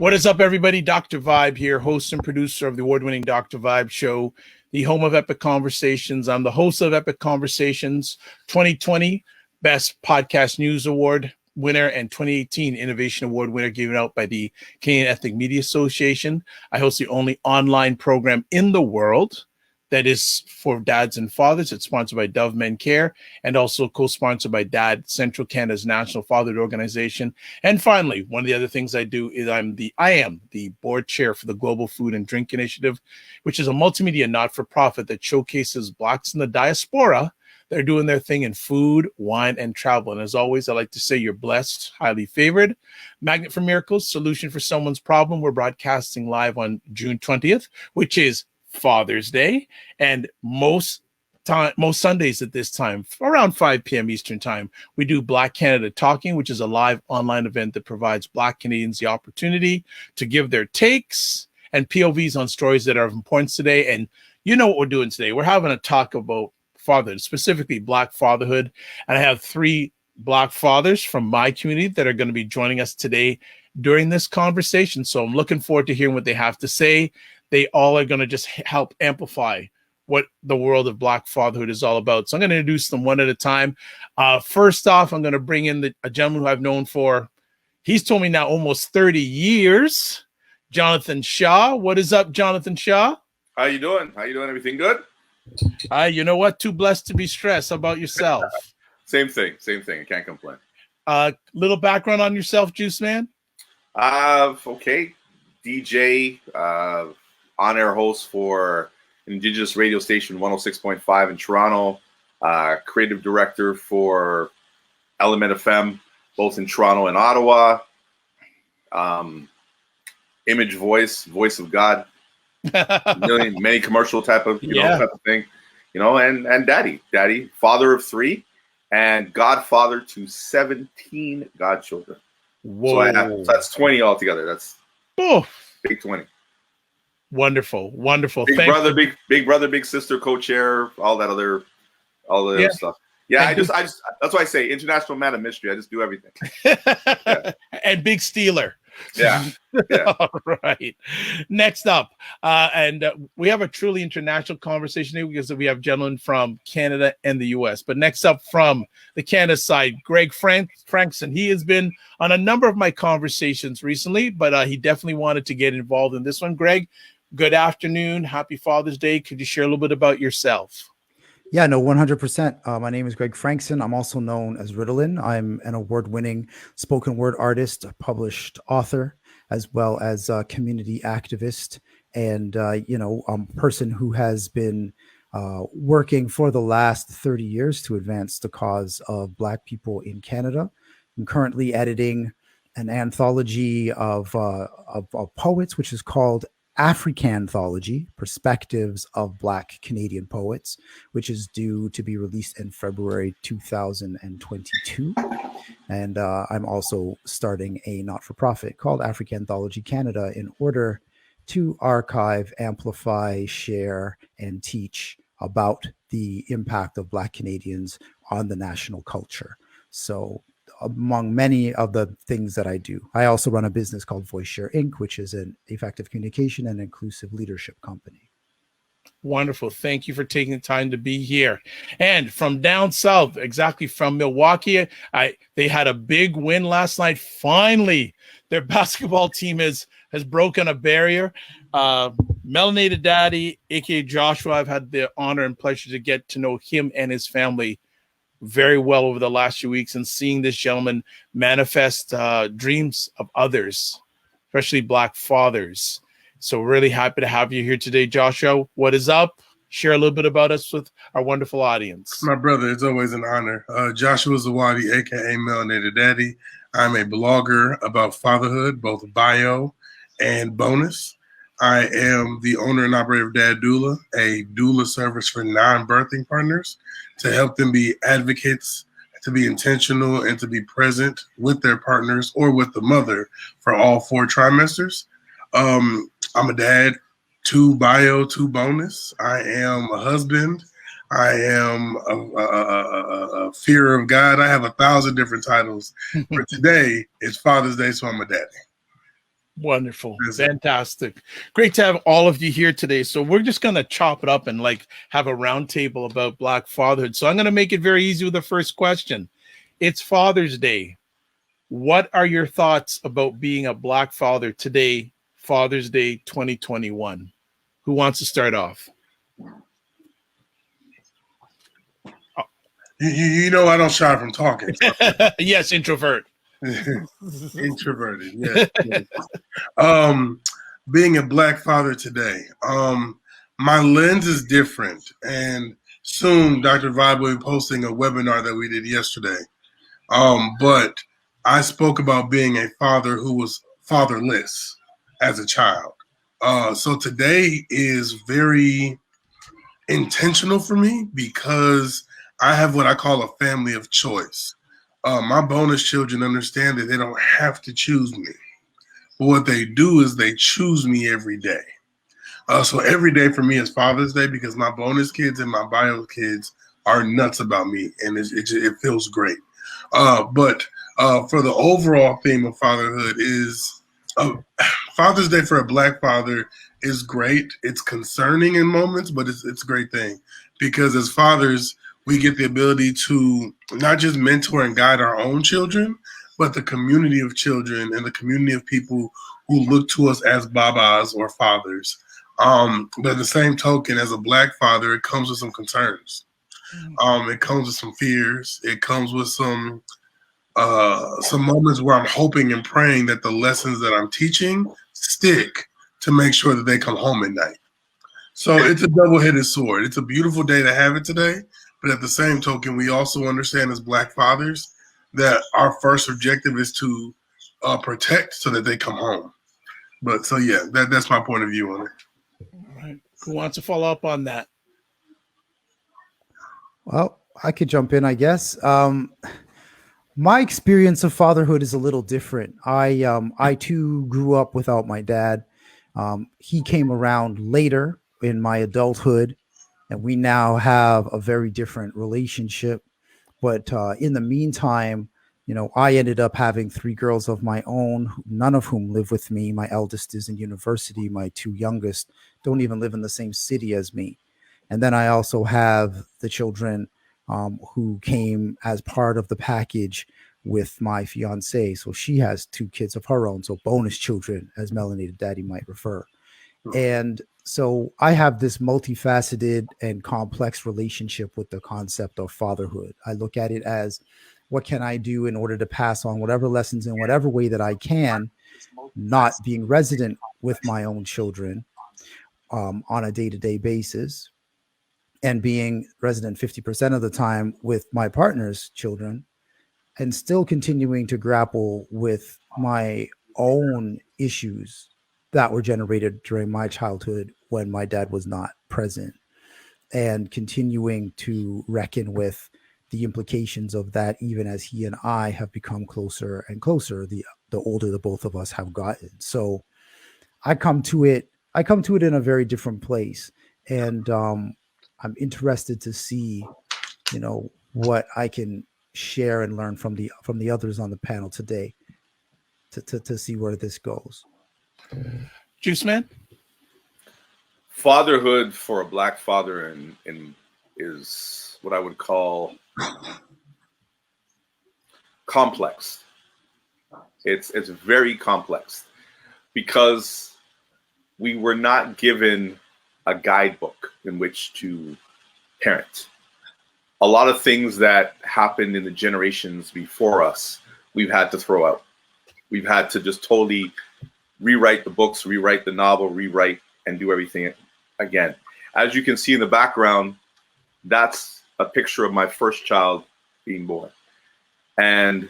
What is up, everybody? Dr. Vibe here, host and producer of the award-winning Dr. Vibe Show, the home of Epic Conversations. I'm the host of Epic Conversations 2020 Best Podcast News Award winner and 2018 Innovation Award winner given out by the Canadian Ethnic Media Association. I host the only online program in the world that is for dads and fathers. It's sponsored by Dove Men Care and also co-sponsored by DAD, Central Canada's National Fatherhood Organization. And finally, one of the other things I do is I am the board chair for the Global Food and Drink Initiative, which is a multimedia not-for-profit that showcases Blacks in the diaspora. They're doing their thing in food, wine, and travel. And as always, I like to say you're blessed, highly favored. Magnet for Miracles, solution for someone's problem. We're broadcasting live on June 20th, which is Father's Day, and most Sundays at this time, around 5 p.m. Eastern time, we do Black Canada Talking, which is a live online event that provides Black Canadians the opportunity to give their takes and POVs on stories that are of importance today. And you know what we're doing today. We're having a talk about fatherhood, specifically Black fatherhood. And I have 3 Black fathers from my community that are going to be joining us today during this conversation. So I'm looking forward to hearing what they have to say. They all are going to just help amplify what the world of Black fatherhood is all about. So I'm going to introduce them one at a time. First off, I'm going to bring in a gentleman who I've known for, he's told me now almost 30 years, Jonathan Shaw. What is up, Jonathan Shaw? How you doing? Everything good? You know what? Too blessed to be stressed. How about yourself? Same thing. I can't complain. Little background on yourself, Juiceman? Okay. DJ, on-air host for Indigenous radio station 106.5 in Toronto, creative director for Element FM, both in Toronto and Ottawa, image voice of God, many commercial type of type of thing, and daddy, father of 3, and godfather to 17 godchildren. Whoa! So that's 20 altogether. That's big 20. Wonderful. Big brother, big sister, co-chair, all the other stuff. Yeah, I just that's why I say international man of mystery. I just do everything. Yeah. And big stealer. Yeah. All right. Next up, we have a truly international conversation here because we have gentlemen from Canada and the U.S. But next up from the Canada side, Greg Frankson. He has been on a number of my conversations recently, but he definitely wanted to get involved in this one. Greg, good afternoon. Happy Father's Day. Could you share a little bit about yourself? Yeah, no, 100%. My name is Greg Frankson. I'm also known as Ritalin. I'm an award-winning spoken word artist, a published author, as well as a community activist, and a person who has been working for the last 30 years to advance the cause of Black people in Canada. I'm currently editing an anthology of poets, which is called Africanthology, Perspectives of Black Canadian Poets, which is due to be released in February 2022. And I'm also starting a not-for-profit called Africanthology Canada in order to archive, amplify, share, and teach about the impact of Black Canadians on the national culture. So among many of the things that I do, I also run a business called Voice Share Inc., which is an effective communication and inclusive leadership company. Wonderful. Thank you for taking the time to be here. And from down south, exactly from Milwaukee, they had a big win last night. Finally, their basketball team has broken a barrier. Melanated Daddy, aka Joshua, I've had the honor and pleasure to get to know him and his family very well over the last few weeks, and seeing this gentleman manifest dreams of others, especially Black fathers. So really happy to have you here today, Joshua. What is up? Share a little bit about us with our wonderful audience. My brother, it's always an honor. Joshua Zawadi, aka Melanated Daddy. I'm a blogger about fatherhood, both bio and bonus. I am the owner and operator of Dad Doula, a doula service for non-birthing partners to help them be advocates, to be intentional, and to be present with their partners or with the mother for all 4 trimesters. I'm a dad, 2 bio, 2 bonus. I am a husband. I am a fear of God. I have 1,000 different titles. But today is Father's Day, so I'm a daddy. Wonderful. Fantastic. Great to have all of you here today. So we're just going to chop it up and like have a roundtable about Black Fatherhood. So I'm going to make it very easy with the first question. It's Father's Day. What are your thoughts about being a Black father today, Father's Day 2021? Who wants to start off? You know I don't shy from talking. So. Yes, introvert. Introverted, yes. Being a Black father today, my lens is different, and soon Dr. Vibe will be posting a webinar that we did yesterday. But I spoke about being a father who was fatherless as a child. So today is very intentional for me because I have what I call a family of choice. My bonus children understand that they don't have to choose me. But what they do is they choose me every day. So every day for me is Father's Day because my bonus kids and my bio kids are nuts about me, and it feels great. But for the overall theme of fatherhood is Father's Day for a Black father is great. It's concerning in moments, but it's a great thing because as fathers, we get the ability to not just mentor and guide our own children, but the community of children and the community of people who look to us as babas or fathers. But at the same token, as a Black father, it comes with some concerns. It comes with some fears. It comes with some moments where I'm hoping and praying that the lessons that I'm teaching stick to make sure that they come home at night. So it's a double-headed sword. It's a beautiful day to have it today, but at the same token, we also understand as Black fathers that our first objective is to protect so that they come home. But so yeah, that's my point of view on it. All right. Who wants to follow up on that? Well, I could jump in, I guess. My experience of fatherhood is a little different. I too grew up without my dad. He came around later in my adulthood, and we now have a very different relationship. But in the meantime, I ended up having 3 girls of my own, none of whom live with me. My eldest is in university. My 2 youngest don't even live in the same city as me. And then I also have the children who came as part of the package with my fiance. So she has 2 kids of her own. So bonus children, as Melanated Daddy might refer. And so I have this multifaceted and complex relationship with the concept of fatherhood. I look at it as, what can I do in order to pass on whatever lessons in whatever way that I can, not being resident with my own children on a day-to-day basis, and being resident 50% of the time with my partner's children, and still continuing to grapple with my own issues that were generated during my childhood when my dad was not present, and continuing to reckon with the implications of that, even as he and I have become closer and closer, the older the both of us have gotten. So I come to it in a very different place. And I'm interested to see, what I can share and learn from the others on the panel today to see where this goes. Juiceman? Fatherhood for a Black father is what I would call complex. It's very complex because we were not given a guidebook in which to parent. A lot of things that happened in the generations before us, we've had to throw out. We've had to just totally rewrite the books, rewrite the novel, rewrite and do everything again. As you can see in the background, that's a picture of my first child being born. And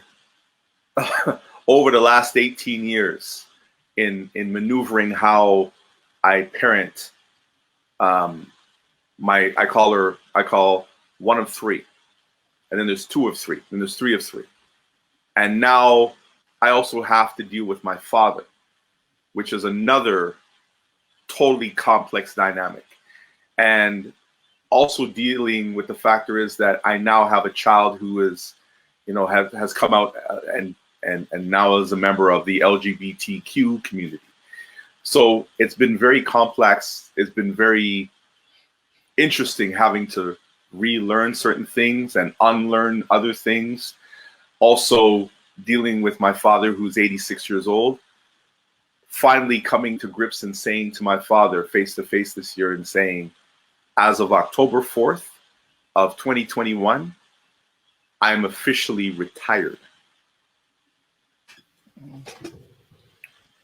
over the last 18 years in maneuvering how I parent, I call one of 3. And then there's 2 of 3, and there's 3 of 3. And now I also have to deal with my father, which is another totally complex dynamic. And also dealing with the factor is that I now have a child who is, has come out and now as a member of the LGBTQ community. So it's been very complex. It's been very interesting having to relearn certain things and unlearn other things. Also dealing with my father, who's 86 years old, finally coming to grips and saying to my father face to face this year and saying, as of October 4th of 2021, I'm officially retired.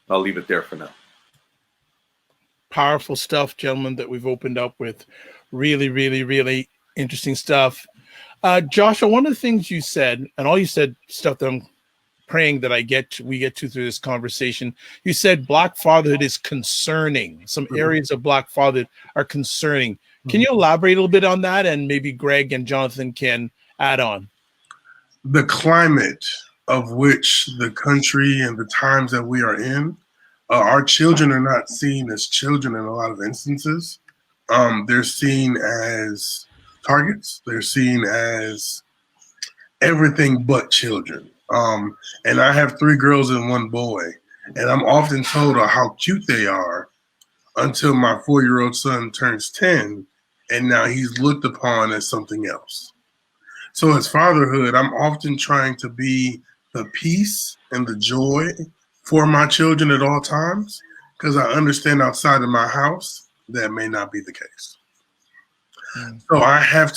I'll leave it there for now. Powerful stuff, gentlemen, that we've opened up with. Really, really, really interesting stuff. Joshua, one of the things you said, and all you said, stuff that I'm praying that we get to through this conversation, you said Black fatherhood is concerning. Some areas of Black fatherhood are concerning. Can you elaborate a little bit on that? And maybe Greg and Jonathan can add on. The climate of which the country and the times that we are in, our children are not seen as children in a lot of instances. They're seen as targets. They're seen as everything but children. And I have 3 girls and 1 boy, and I'm often told how cute they are until my 4-year-old son turns 10, and now he's looked upon as something else. So as fatherhood, I'm often trying to be the peace and the joy for my children at all times, because I understand outside of my house that may not be the case. So I have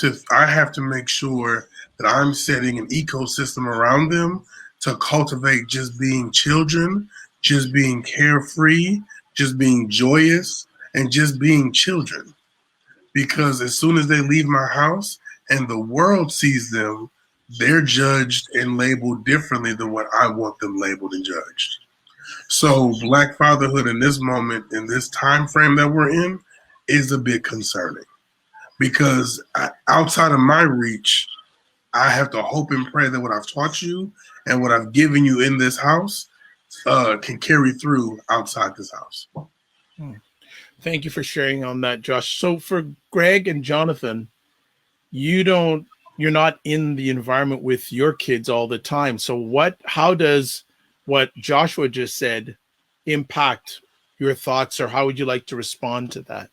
to make sure that I'm setting an ecosystem around them to cultivate just being children, just being carefree, just being joyous, and just being children. Because as soon as they leave my house and the world sees them, they're judged and labeled differently than what I want them labeled and judged. So Black fatherhood in this moment, in this time frame that we're in, is a bit concerning. Because outside of my reach, I have to hope and pray that what I've taught you and what I've given you in this house can carry through outside this house. Thank you for sharing on that, Josh. So for Greg and Jonathan, you're not in the environment with your kids all the time. So how does what Joshua just said impact your thoughts, or how would you like to respond to that?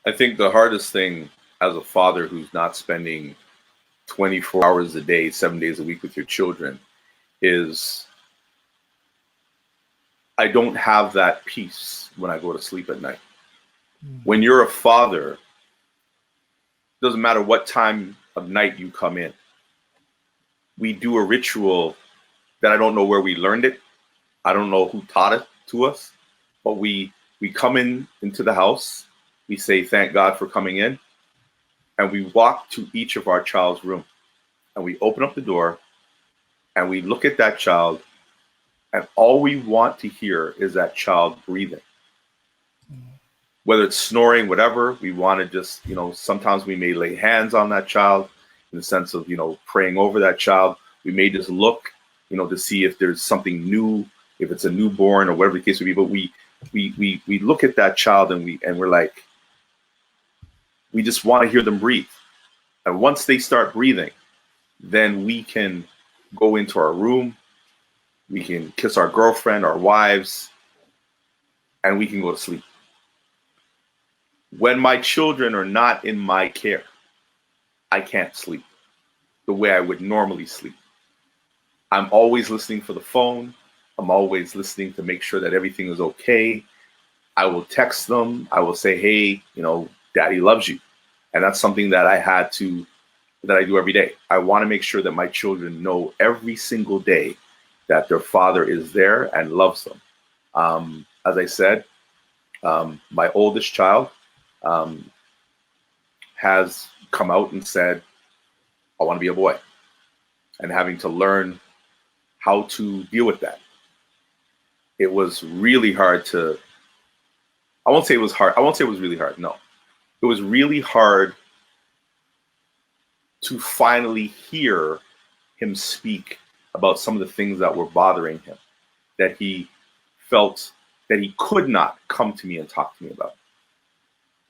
I think the hardest thing as a father who's not spending 24 hours a day, 7 days a week with your children is I don't have that peace when I go to sleep at night. When you're a father, it doesn't matter what time of night you come in. We do a ritual that I don't know where we learned it. I don't know who taught it to us, but we come into the house. We say, thank God for coming in. And we walk to each of our child's room. And we open up the door. And we look at that child. And all we want to hear is that child breathing. Whether it's snoring, whatever, we want to just, sometimes we may lay hands on that child in the sense of, praying over that child. We may just look, to see if there's something new, if it's a newborn or whatever the case would be. But we look at that child and we're like, we just want to hear them breathe. And once they start breathing, then we can go into our room, we can kiss our girlfriend, our wives, and we can go to sleep. When my children are not in my care, I can't sleep the way I would normally sleep. I'm always listening for the phone. I'm always listening to make sure that everything is okay. I will text them. I will say, hey, Daddy loves you. And that's something that I do every day. I want to make sure that my children know every single day that their father is there and loves them. As I said, my oldest child has come out and said, I want to be a boy, and having to learn how to deal with that. It was really hard I won't say it was hard. I won't say it was really hard. No. It was really hard to finally hear him speak about some of the things that were bothering him, that he felt that he could not come to me and talk to me about.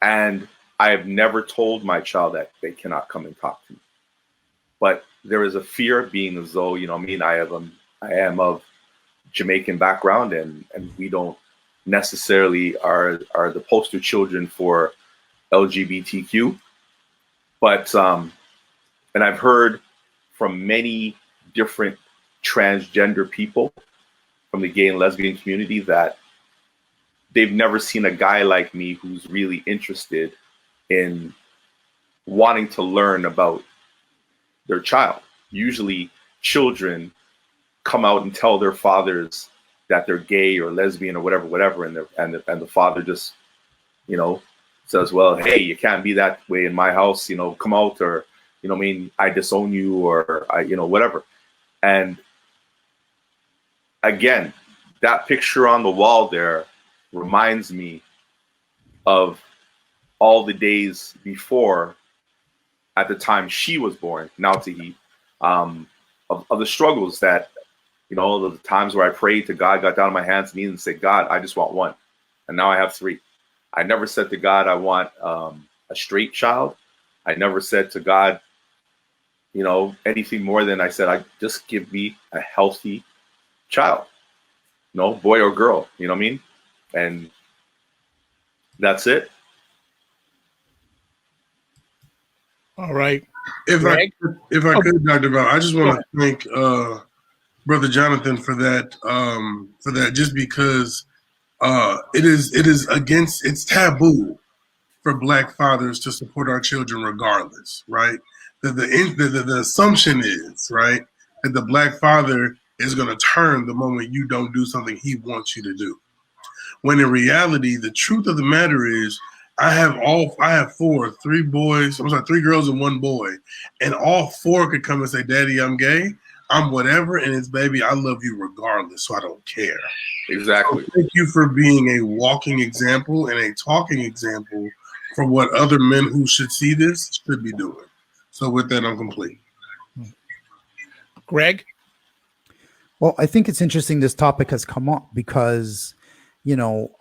And I have never told my child that they cannot come and talk to me. but there is a fear, being as though, you know, I am of Jamaican background, and we don't necessarily are the poster children for LGBTQ. But and I've heard from many different transgender people from the gay and lesbian community that they've never seen a guy like me who's really interested in wanting to learn about their child. Usually children come out and tell their fathers that they're gay or lesbian or whatever, and the father just, you know, says, well, hey, you can't be that way in my house, you know, come out, or, you know what I mean, I disown you, or I, you know, whatever. And again, that picture on the wall there reminds me of all the days before, at the time she was born, Nautahi, of the struggles that, you know, the times where I prayed to God, got down on my hands and knees and said, God, I just want one. And now I have three. I never said to God, I want a straight child. I never said to God, you know, anything more than I said, I just give me a healthy child, you know, boy or girl, you know what I mean? And that's it. All right. If I could, Dr. Val, I just want to thank Brother Jonathan for that, just because it is against, it's taboo for Black fathers to support our children regardless, right? The assumption is, right, that the Black father is going to turn the moment you don't do something he wants you to do. When in reality, the truth of the matter is, I have three girls and one boy, and all four could come and say, Daddy, I'm gay, I'm whatever, and it's, baby, I love you regardless, so I don't care. Exactly. So thank you for being a walking example and a talking example for what other men who should see this should be doing. So with that, I'm complete. Greg? Well, I think it's interesting this topic has come up because, you know,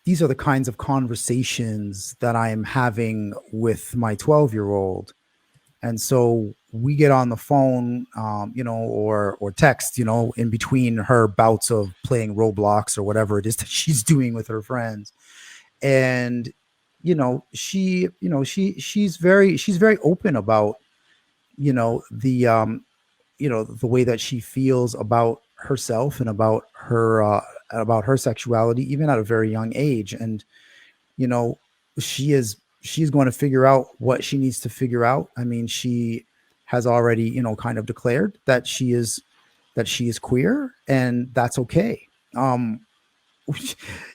these are the kinds of conversations that I am having with my 12-year-old. And so we get on the phone, you know, or text, you know, in between her bouts of playing Roblox or whatever it is that she's doing with her friends. And, you know, she's very open about, you know, the way that she feels about herself and about her sexuality, even at a very young age. And, you know, she's going to figure out what she needs to figure out. I mean, she has already, you know, kind of declared that she is queer, and that's okay. You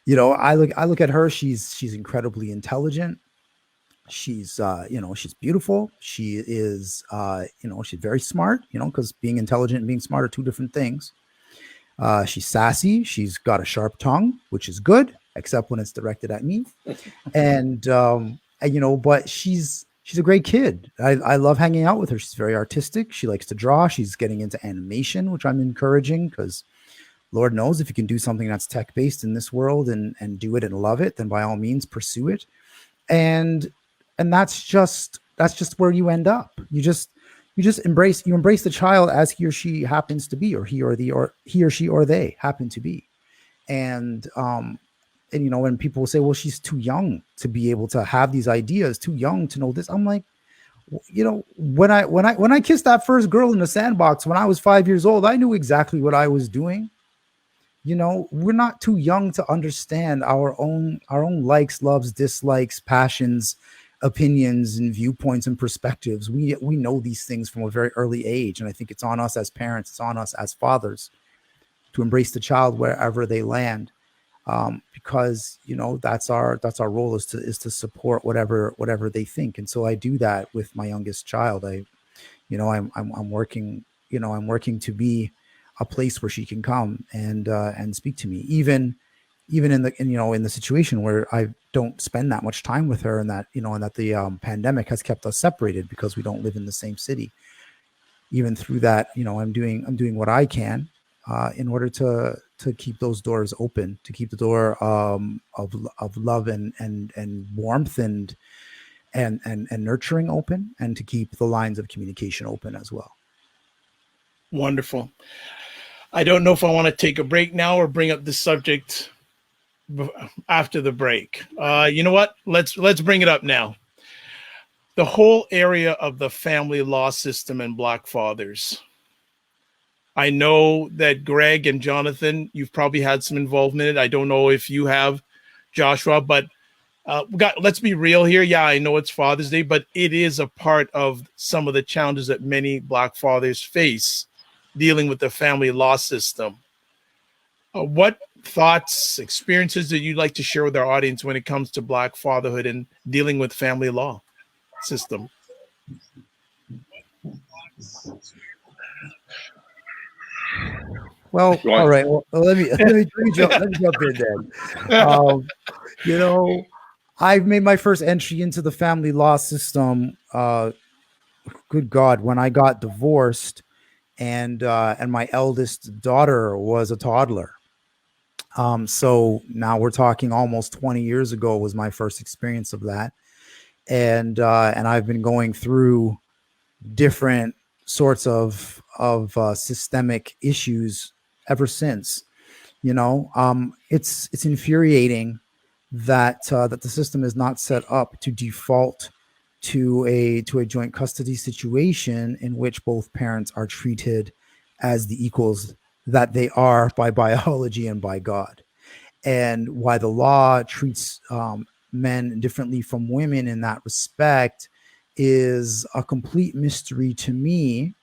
know, I look at her, she's incredibly intelligent. She's you know, she's beautiful. She is you know, she's very smart, you know, because being intelligent and being smart are two different things. She's sassy. She's got a sharp tongue, which is good, except when it's directed at me. And you know, but she's a great kid. I love hanging out with her. She's very artistic. She likes to draw. She's getting into animation, which I'm encouraging, because Lord knows if you can do something that's tech-based in this world and do it and love it, then by all means pursue it. And that's just where you end up. You just embrace the child as he or she happens to be, or he or she or they happen to be. And you know, when people say, well, she's too young to be able to have these ideas, too young to know this, I'm like, you know, when I kissed that first girl in the sandbox when I was 5 years old, I knew exactly what I was doing. You know, we're not too young to understand our own likes, loves, dislikes, passions, opinions, and viewpoints and perspectives. We know these things from a very early age, and I think it's on us as parents, it's on us as fathers to embrace the child wherever they land, because, you know, that's our role, is to support whatever they think. And so I do that with my youngest child. I'm working to be a place where she can come and speak to me, even in the situation where I don't spend that much time with her, and that the pandemic has kept us separated because we don't live in the same city. Even through that, you know, I'm doing what I can in order to keep those doors open, to keep the door of love and warmth and and nurturing open, and to keep the lines of communication open as well. Wonderful. I don't know if I want to take a break now or bring up this subject after the break. You know what? Let's bring it up now. The whole area of the family law system and Black fathers. I know that Greg and Jonathan, you've probably had some involvement in it. I don't know if you have, Joshua, but let's be real here. Yeah, I know it's Father's Day, but it is a part of some of the challenges that many Black fathers face dealing with the family law system. What thoughts, experiences that you'd like to share with our audience when it comes to Black fatherhood and dealing with family law system? Well, all right. Well, let me jump in then. You know, I've made my first entry into the family law system. Good God, when I got divorced, and my eldest daughter was a toddler. So now we're talking almost 20 years ago was my first experience of that, and I've been going through different sorts of systemic issues ever since. You know, it's infuriating that that the system is not set up to default to a joint custody situation in which both parents are treated as the equals that they are by biology and by God, and why the law treats men differently from women in that respect is a complete mystery to me.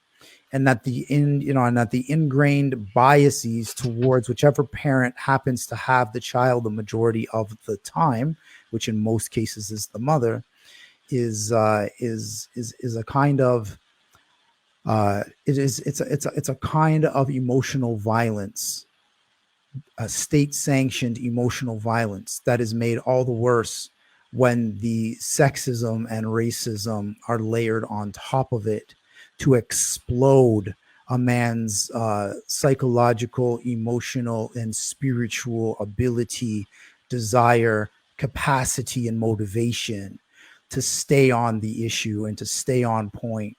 And that the ingrained biases towards whichever parent happens to have the child the majority of the time, which in most cases is the mother, is a kind of it's a kind of emotional violence, a state-sanctioned emotional violence that is made all the worse when the sexism and racism are layered on top of it to explode a man's psychological, emotional, and spiritual ability, desire, capacity, and motivation to stay on the issue and to stay on point,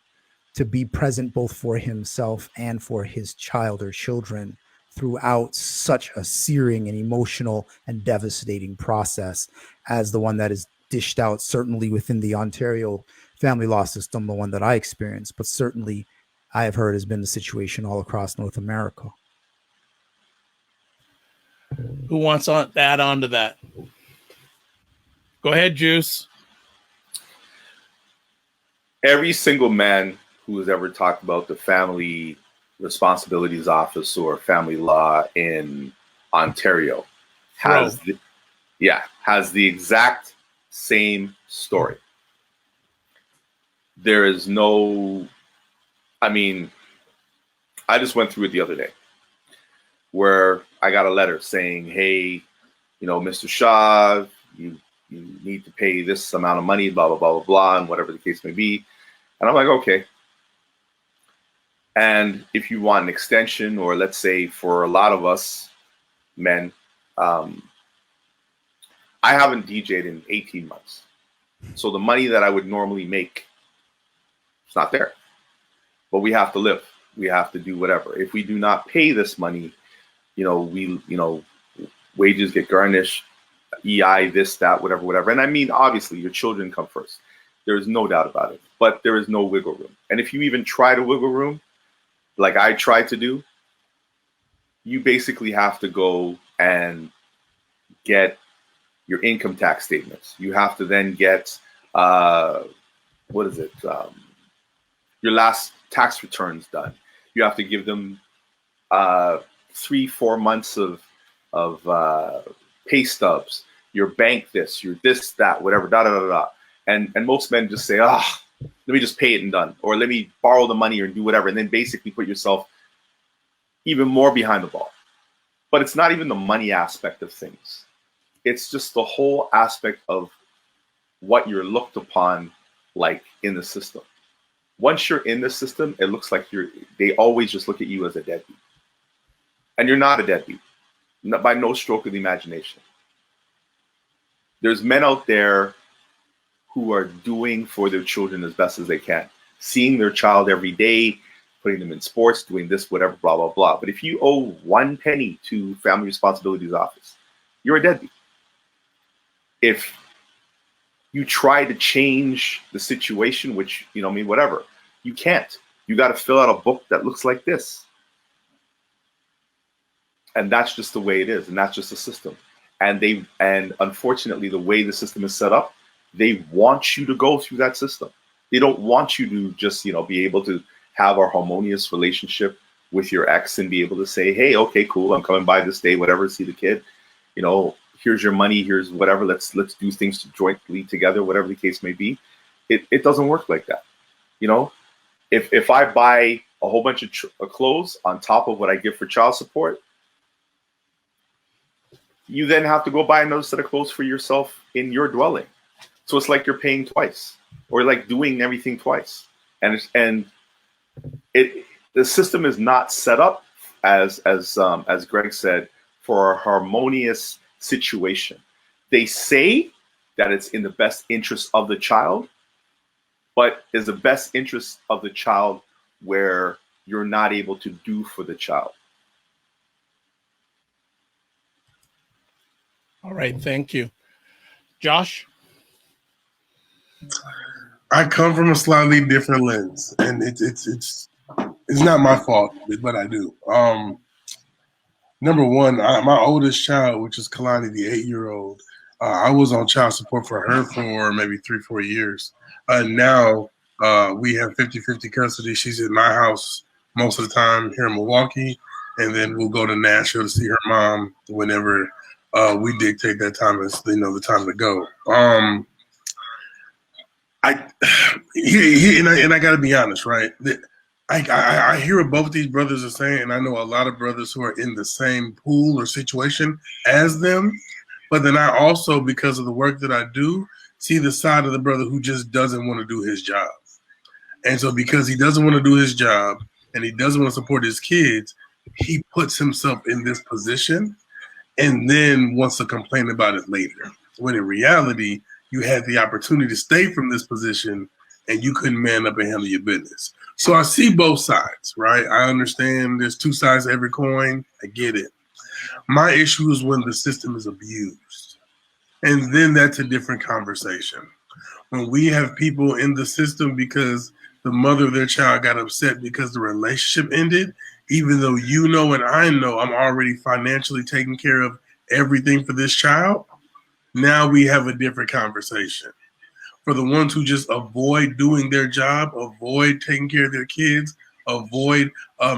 to be present both for himself and for his child or children throughout such a searing and emotional and devastating process as the one that is dished out, certainly within the Ontario family law system, the one that I experienced, but certainly I have heard has been the situation all across North America. Who wants to add on to that? Go ahead, Juice. Every single man who has ever talked about the Family Responsibilities Office or family law in Ontario has the exact same story. There is no, I mean, I just went through it the other day where I got a letter saying, hey, Mr. Shaw, you need to pay this amount of money, blah, blah, blah, blah, blah, and whatever the case may be. And I'm like, okay. And if you want an extension, or let's say for a lot of us men, I haven't DJ'd in 18 months. So the money that I would normally make, it's not there. But we have to live. We have to do whatever. If we do not pay this money, wages get garnished, EI, this, that, whatever. And I mean, obviously, your children come first. There is no doubt about it. But there is no wiggle room. And if you even try to wiggle room, like I tried to do, you basically have to go and get your income tax statements. You have to then get, your last tax returns done. You have to give them 3-4 months of pay stubs, your bank this, your this, that, whatever, da, da, da, da. And most men just say, let me just pay it and done. Or let me borrow the money or do whatever. And then basically put yourself even more behind the ball. But it's not even the money aspect of things. It's just the whole aspect of what you're looked upon like in the system. Once you're in the system, it looks like they always just look at you as a deadbeat. And you're not a deadbeat, by no stroke of the imagination. There's men out there who are doing for their children as best as they can, seeing their child every day, putting them in sports, doing this, whatever, blah, blah, blah. But if you owe 1 penny to Family Responsibilities Office, you're a deadbeat. If you try to change the situation, which, whatever, you can't. You got to fill out a book that looks like this. And that's just the way it is. And that's just the system. And unfortunately, the way the system is set up, they want you to go through that system. They don't want you to just, be able to have a harmonious relationship with your ex and be able to say, hey, okay, cool, I'm coming by this day, whatever, see the kid, here's your money, here's whatever, let's do things jointly together, whatever the case may be. It doesn't work like that. If I buy a whole bunch of clothes on top of what I give for child support, you then have to go buy another set of clothes for yourself in your dwelling. So it's like you're paying twice, or like doing everything twice. And the system is not set up as Greg said, for a harmonious situation. They say that it's in the best interest of the child, but is the best interest of the child where you're not able to do for the child. All right, thank you. Josh? I come from a slightly different lens, and it's not my fault, but I do. Number one, my oldest child, which is Kalani, the 8-year-old, I was on child support for her for maybe 3-4 years. Now we have 50-50 custody. She's at my house most of the time here in Milwaukee, and then we'll go to Nashville to see her mom whenever we dictate that time is the time to go. I got to be honest, right? I hear what both these brothers are saying, and I know a lot of brothers who are in the same pool or situation as them. But then I also, because of the work that I do, see the side of the brother who just doesn't want to do his job. And so because he doesn't want to do his job and he doesn't want to support his kids, he puts himself in this position and then wants to complain about it later. When in reality, you had the opportunity to stay from this position and you couldn't man up and handle your business. So I see both sides, right? I understand there's two sides to every coin. I get it. My issue is when the system is abused. And then that's a different conversation. When we have people in the system because the mother of their child got upset because the relationship ended, even though you know and I know I'm already financially taking care of everything for this child, now we have a different conversation. For the ones who just avoid doing their job, avoid taking care of their kids, avoid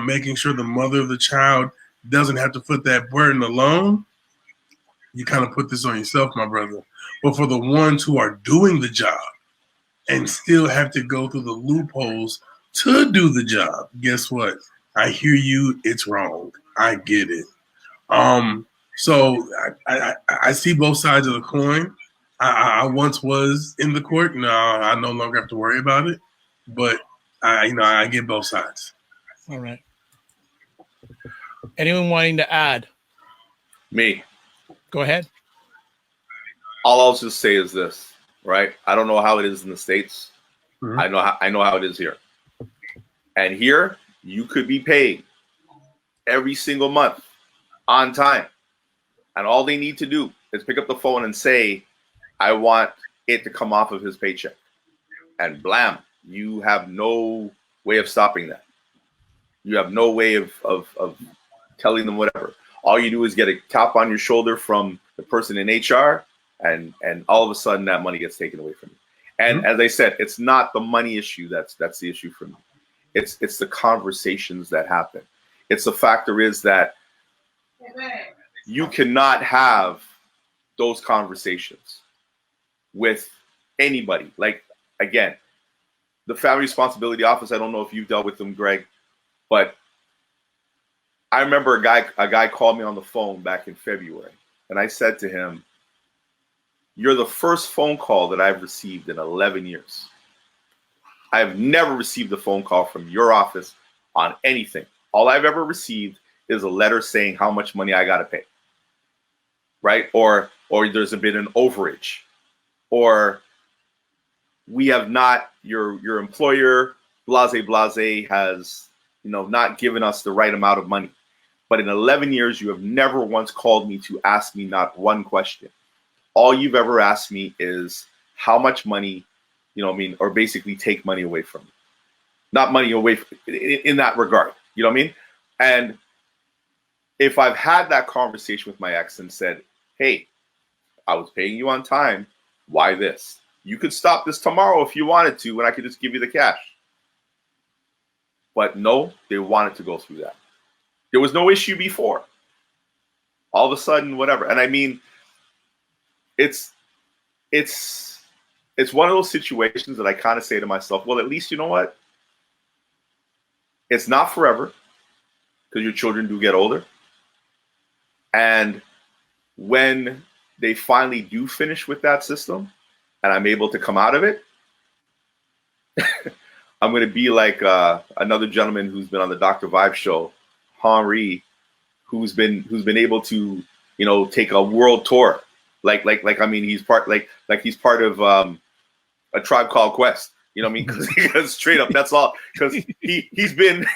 making sure the mother of the child doesn't have to put that burden alone, you kind of put this on yourself, my brother. But for the ones who are doing the job and still have to go through the loopholes to do the job, guess what? I hear you. It's wrong. I get it. So I see both sides of the coin. I once was in the court. Now I no longer have to worry about it. But I get both sides. All right. Anyone wanting to add? Me. Go ahead. All I'll just say is this, right? I don't know how it is in the States. Mm-hmm. I know how it is here. And here, you could be paid every single month on time. And all they need to do is pick up the phone and say, I want it to come off of his paycheck. And blam, you have no way of stopping that. You have no way of telling them whatever. All you do is get a tap on your shoulder from the person in HR, and all of a sudden that money gets taken away from you. And as I said, it's not the money issue that's the issue for me. It's the conversations that happen. It's the factor is that you cannot have those conversations with anybody. Like, again, the Family Responsibility Office, I don't know if you've dealt with them, Greg, but I remember a guy called me on the phone back in February, and I said to him, you're the first phone call that I've received in 11 years. I have never received a phone call from your office on anything. All I've ever received is a letter saying how much money I got to pay, right? Or there's been an overage, or we have not, your employer, blase, has, not given us the right amount of money. But in 11 years, you have never once called me to ask me not one question. All you've ever asked me is how much money, or basically take money away from me. Not money away in that regard. You know what I mean? And if I've had that conversation with my ex and said, hey, I was paying you on time, why this? You could stop this tomorrow if you wanted to, and I could just give you the cash. But no, they wanted to go through that. There was no issue before. All of a sudden, whatever. And I mean, it's one of those situations that I kind of say to myself, well, at least you know what? It's not forever, because your children do get older. And when they finally do finish with that system and I'm able to come out of it, I'm going to be like another gentleman who's been on the Dr. Vibe show, Henri, who's been able to, take a world tour. I mean, he's part of A Tribe Called Quest. You know what I mean? Because straight up, that's all. Because he's been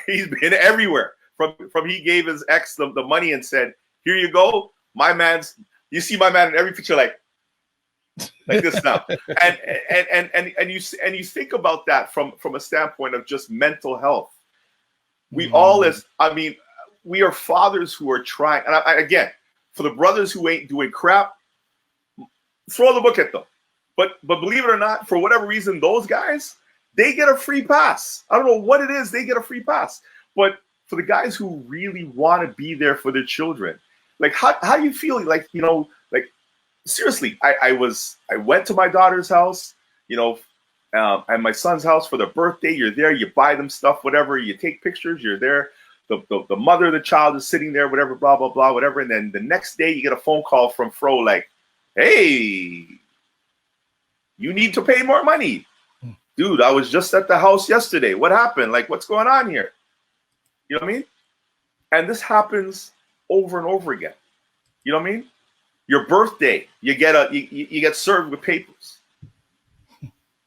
everywhere. From he gave his ex the money and said, "Here you go, you see my man in every picture like this now." And you think about that from a standpoint of just mental health. We we are fathers who are trying. And again, for the brothers who ain't doing crap, throw the book at them. But believe it or not, for whatever reason, those guys, they get a free pass. I don't know what it is, they get a free pass. But for the guys who really want to be there for their children, like how do you feel? Like, seriously, I went to my daughter's house, and my son's house for their birthday. You're there, you buy them stuff, whatever, you take pictures, you're there. The mother of the child is sitting there, whatever, blah, blah, blah, whatever. And then the next day you get a phone call from Fro like, hey, you need to pay more money. Dude, I was just at the house yesterday. What happened? Like, what's going on here? You know what I mean? And this happens over and over again. You know what I mean? Your birthday, you get served with papers.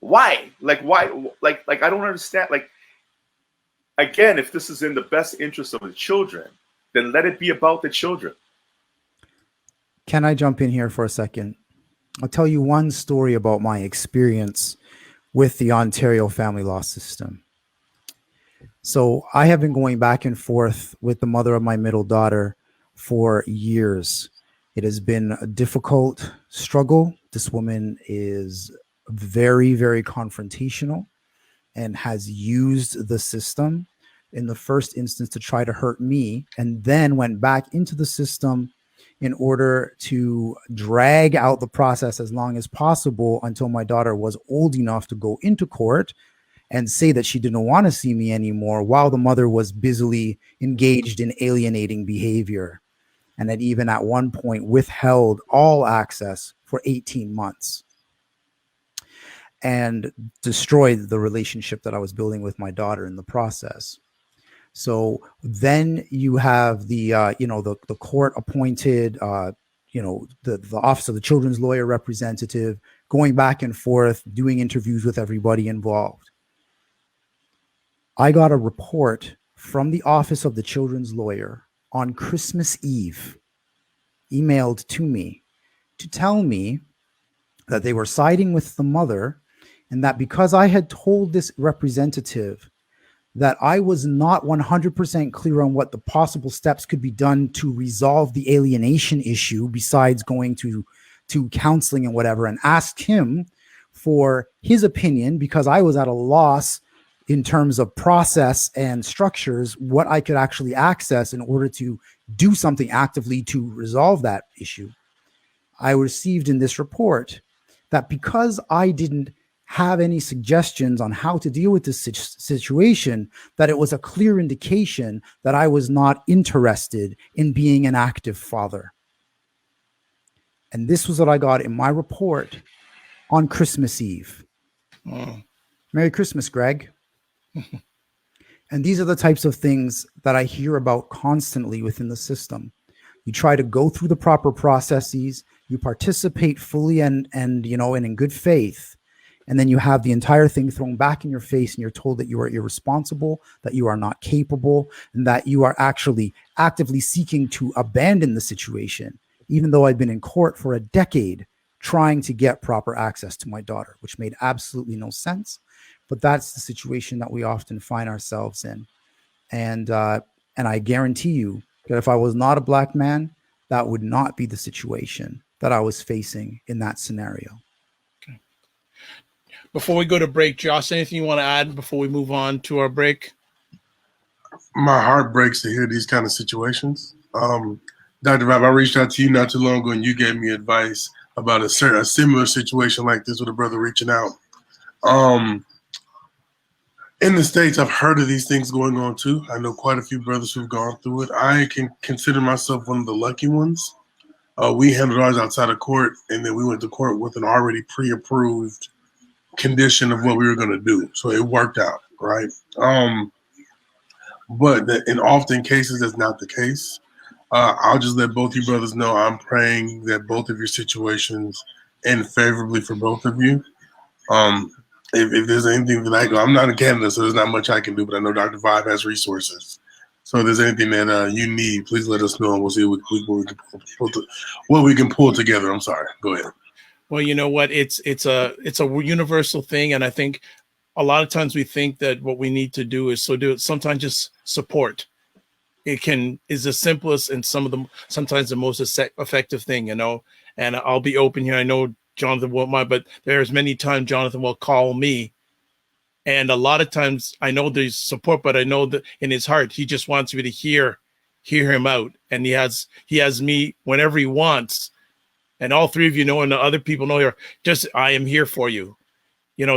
Why? Why? Like I don't understand. Like, again, if this is in the best interest of the children, then let it be about the children. Can I jump in here for a second? I'll tell you one story about my experience with the Ontario family law system. So I have been going back and forth with the mother of my middle daughter for years. It has been a difficult struggle. This woman is very, very confrontational and has used the system in the first instance to try to hurt me, and then went back into the system in order to drag out the process as long as possible until my daughter was old enough to go into court and say that she didn't want to see me anymore, while the mother was busily engaged in alienating behavior, and had even at one point withheld all access for 18 months and destroyed the relationship that I was building with my daughter in the process. So then you have the court appointed, the Office of the Children's Lawyer Representative going back and forth, doing interviews with everybody involved. I got a report from the Office of the Children's Lawyer on Christmas Eve, emailed to me to tell me that they were siding with the mother, and that because I had told this representative that I was not 100% clear on what the possible steps could be done to resolve the alienation issue besides going to counseling and whatever, and asked him for his opinion, because I was at a loss in terms of process and structures, what I could actually access in order to do something actively to resolve that issue. I received in this report that because I didn't have any suggestions on how to deal with this situation, that it was a clear indication that I was not interested in being an active father. And this was what I got in my report on Christmas Eve. Merry Christmas, Greg. And these are the types of things that I hear about constantly within the system. You try to go through the proper processes, you participate fully and in good faith, And then you have the entire thing thrown back in your face, and you're told that you are irresponsible, that you are not capable, and that you are actually actively seeking to abandon the situation, even though I'd been in court for a decade trying to get proper access to my daughter, which made absolutely no sense. But that's the situation that we often find ourselves in. And I guarantee you that if I was not a Black man, that would not be the situation that I was facing in that scenario. Okay. Before we go to break, Josh, anything you want to add before we move on to our break? My heart breaks to hear these kind of situations. Dr. Vibe, I reached out to you not too long ago, and you gave me advice about a similar situation like this with a brother reaching out. In the States, I've heard of these things going on too. I know quite a few brothers who've gone through it. I can consider myself one of the lucky ones. We handled ours outside of court, and then we went to court with an already pre-approved condition of what we were going to do. So it worked out, right? But in often cases, that's not the case. I'll just let both you brothers know I'm praying that both of your situations end favorably for both of you. If there's anything that I do, I'm not in Canada, so there's not much I can do, but I know Dr. Vibe has resources. So if there's anything that you need, please let us know, and we'll see what we can pull together. I'm sorry. Go ahead. Well, you know what? It's a universal thing, and I think a lot of times we think that what we need to do is sometimes just support. Is the simplest and sometimes the most effective thing, and I'll be open here. I know Jonathan won't mind, but there's many times Jonathan will call me, and a lot of times I know there's support, but I know that in his heart he just wants me to hear him out, and he has me whenever he wants, and all three of you know, and the other people know here, I am here for you,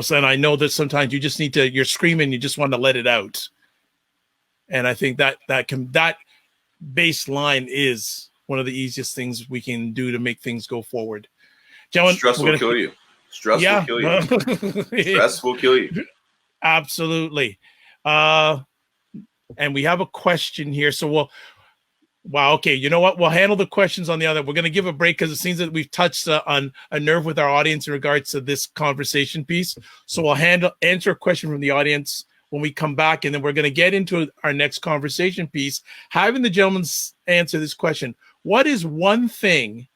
So, and I know that sometimes you just need to, you're screaming, you just want to let it out, and I think that baseline is one of the easiest things we can do to make things go forward. Gentlemen, stress will kill you. Stress will kill you. Stress will kill you. Absolutely. And we have a question here. So okay. You know what? We'll handle the questions on the other. We're going to give a break because it seems that we've touched on a nerve with our audience in regards to this conversation piece. So we'll answer a question from the audience when we come back, and then we're going to get into our next conversation piece, having the gentlemen answer this question. What is one thing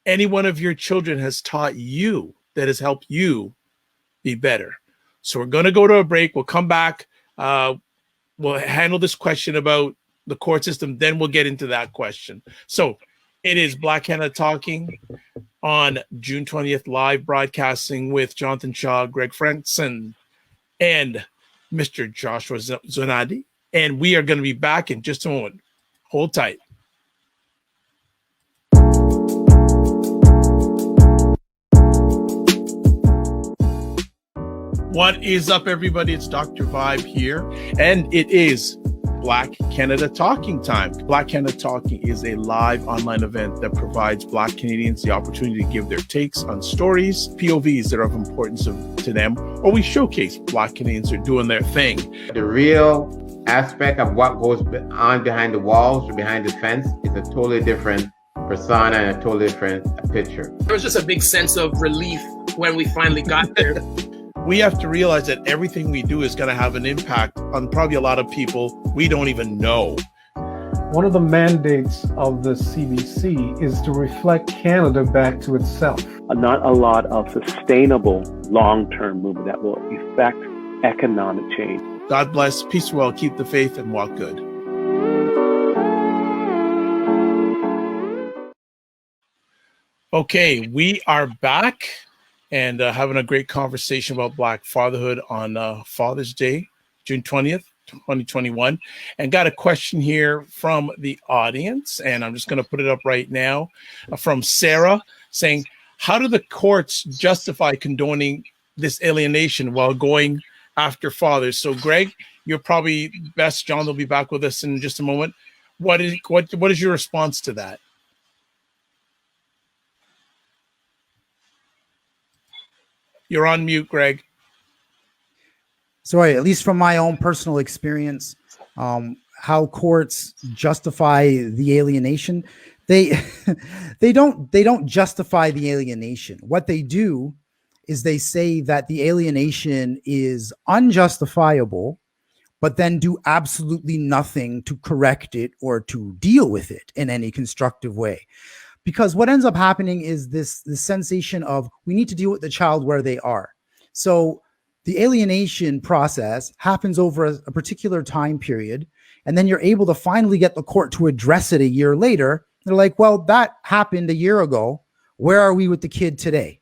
any one of your children has taught you that has helped you be better? So we're going to go to a break. We'll come back. We'll handle this question about the court system. Then we'll get into that question. So it is Black Canada Talking on June 20th, live broadcasting with Jonathan Shaw, Greg Frankson, and Mr. Joshua Zawadi. And we are going to be back in just a moment. Hold tight. What is up, everybody? It's Dr. Vibe here, and it is Black Canada Talking time. Black Canada Talking is a live online event that provides Black Canadians the opportunity to give their takes on stories, POVs that are of importance to them, or we showcase Black Canadians are doing their thing. The real aspect of what goes on behind the walls or behind the fence is a totally different persona and a totally different picture. There was just a big sense of relief when we finally got there. We have to realize that everything we do is going to have an impact on probably a lot of people we don't even know. One of the mandates of the CBC is to reflect Canada back to itself. Not a lot of sustainable long-term movement that will effect economic change. God bless, peace well, keep the faith, and walk good. Okay, we are back and having a great conversation about Black Fatherhood on Father's Day, June 20th, 2021. And got a question here from the audience, and I'm just going to put it up right now, from Sarah, saying, how do the courts justify condoning this alienation while going after fathers? So, Greg, you're probably best. John will be back with us in just a moment. What is your response to that? You're on mute, Greg. So, at least from my own personal experience, how courts justify the alienation, they don't justify the alienation. What they do is they say that the alienation is unjustifiable, but then do absolutely nothing to correct it or to deal with it in any constructive way. Because what ends up happening is this sensation of we need to deal with the child where they are. So the alienation process happens over a particular time period, and then you're able to finally get the court to address it a year later. They're like, well, that happened a year ago. Where are we with the kid today?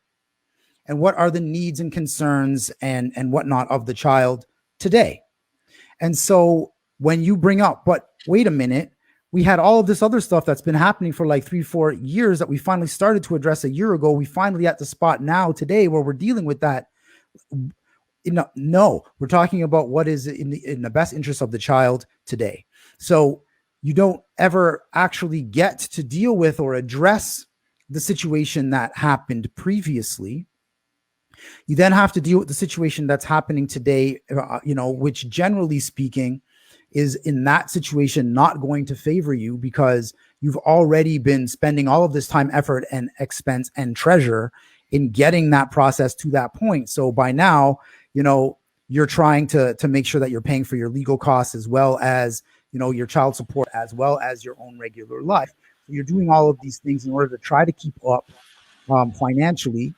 And what are the needs and concerns and whatnot of the child today? And so when you bring up, but wait a minute, we had all of this other stuff that's been happening for like 3-4 years that we finally started to address a year ago. We finally at the spot now today where we're dealing with that. No, we're talking about what is in the best interest of the child today. So you don't ever actually get to deal with or address the situation that happened previously. You then have to deal with the situation that's happening today, which generally speaking is in that situation not going to favor you because you've already been spending all of this time, effort, and expense and treasure in getting that process to that point. So by now, you're trying to make sure that you're paying for your legal costs as well as, your child support, as well as your own regular life. So you're doing all of these things in order to try to keep up financially.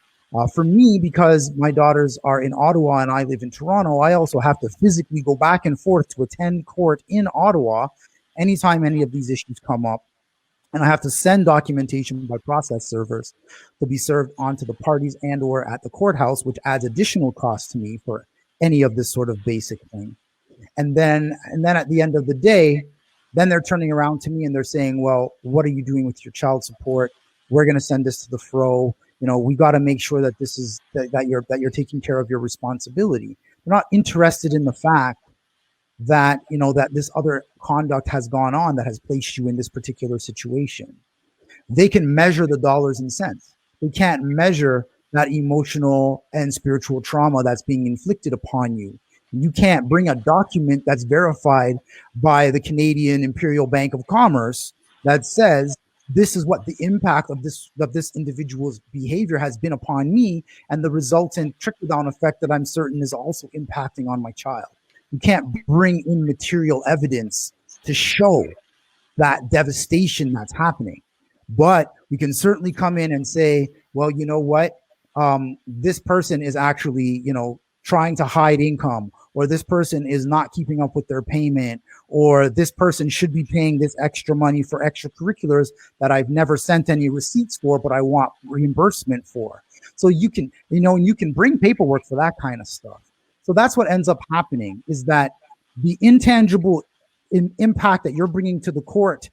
For me, because my daughters are in Ottawa and I live in Toronto, I also have to physically go back and forth to attend court in Ottawa anytime any of these issues come up. And I have to send documentation by process servers to be served onto the parties and or at the courthouse, which adds additional cost to me for any of this sort of basic thing. And then at the end of the day, then they're turning around to me and they're saying, well, what are you doing with your child support? We're going to send this to the FRO. We got to make sure that this is that you're taking care of your responsibility. They're not interested in the fact that that this other conduct has gone on that has placed you in this particular situation. They can measure the dollars and cents. They can't measure that emotional and spiritual trauma that's being inflicted upon you. You can't bring a document that's verified by the Canadian Imperial Bank of Commerce that says this is what the impact of this individual's behavior has been upon me and the resultant trickle-down effect that I'm certain is also impacting on my child. You can't bring in material evidence to show that devastation that's happening. But we can certainly come in and say, well, you know what? This person is actually, trying to hide income, or this person is not keeping up with their payment, or this person should be paying this extra money for extracurriculars that I've never sent any receipts for, but I want reimbursement for. So you can, you can bring paperwork for that kind of stuff. So that's what ends up happening, is that the intangible impact that you're bringing to the court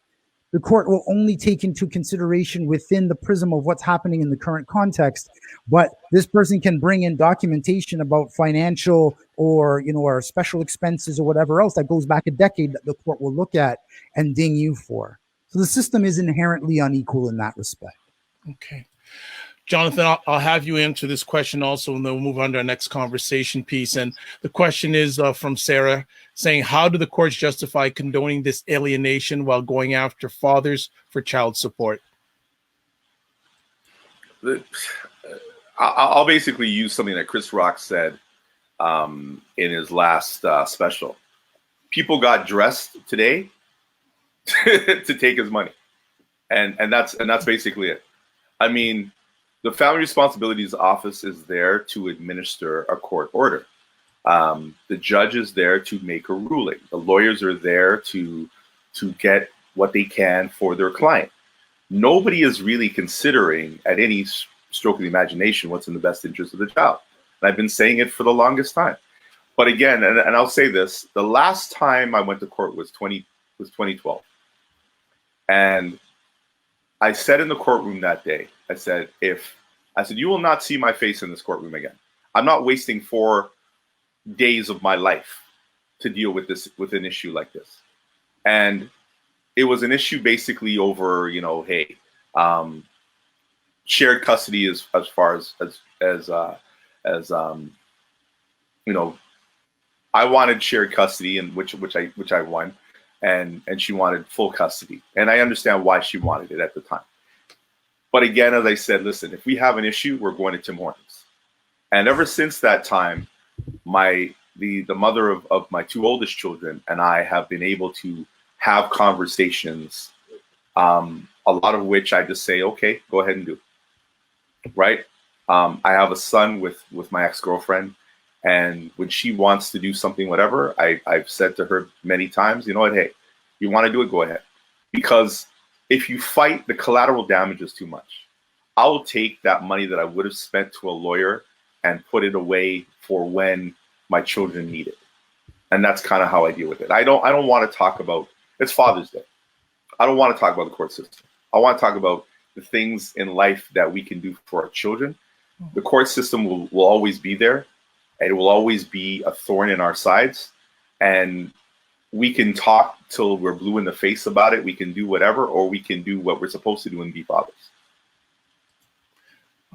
will only take into consideration within the prism of what's happening in the current context. But this person can bring in documentation about financial or, or special expenses or whatever else that goes back a decade that the court will look at and ding you for. So the system is inherently unequal in that respect. Okay. Jonathan, I'll have you answer this question also, and then we'll move on to our next conversation piece. And the question is from Sarah, saying, how do the courts justify condoning this alienation while going after fathers for child support? I'll basically use something that Chris Rock said in his last special. People got dressed today to take his money, and that's basically it. I mean, the Family Responsibilities Office is there to administer a court order. The judge is there to make a ruling. The lawyers are there to get what they can for their client. Nobody is really considering at any stroke of the imagination what's in the best interest of the child. And I've been saying it for the longest time. But again, and I'll say this, the last time I went to court was 2012. And I said in the courtroom that day, I said, you will not see my face in this courtroom again. I'm not wasting 4 days of my life to deal with an issue like this. And it was an issue basically over, shared custody as far as I wanted shared custody, and which I won, and she wanted full custody. And I understand why she wanted it at the time. But again, as I said, listen, if we have an issue, we're going to Tim Hortons. And ever since that time, the mother of my two oldest children and I have been able to have conversations, a lot of which I just say, okay, go ahead and do. Right? I have a son with my ex-girlfriend, and when she wants to do something, whatever, I've said to her many times, you know what, hey, you want to do it, go ahead. Because if you fight, the collateral damage is too much. I will take that money that I would have spent to a lawyer and put it away for when my children need it. And that's kind of how I deal with it. I don't want to talk about, it's Father's Day. I don't want to talk about the court system. I want to talk about the things in life that we can do for our children. The court system will always be there, and it will always be a thorn in our sides. And we can talk till we're blue in the face about it. We can do whatever, or we can do what we're supposed to do and be fathers.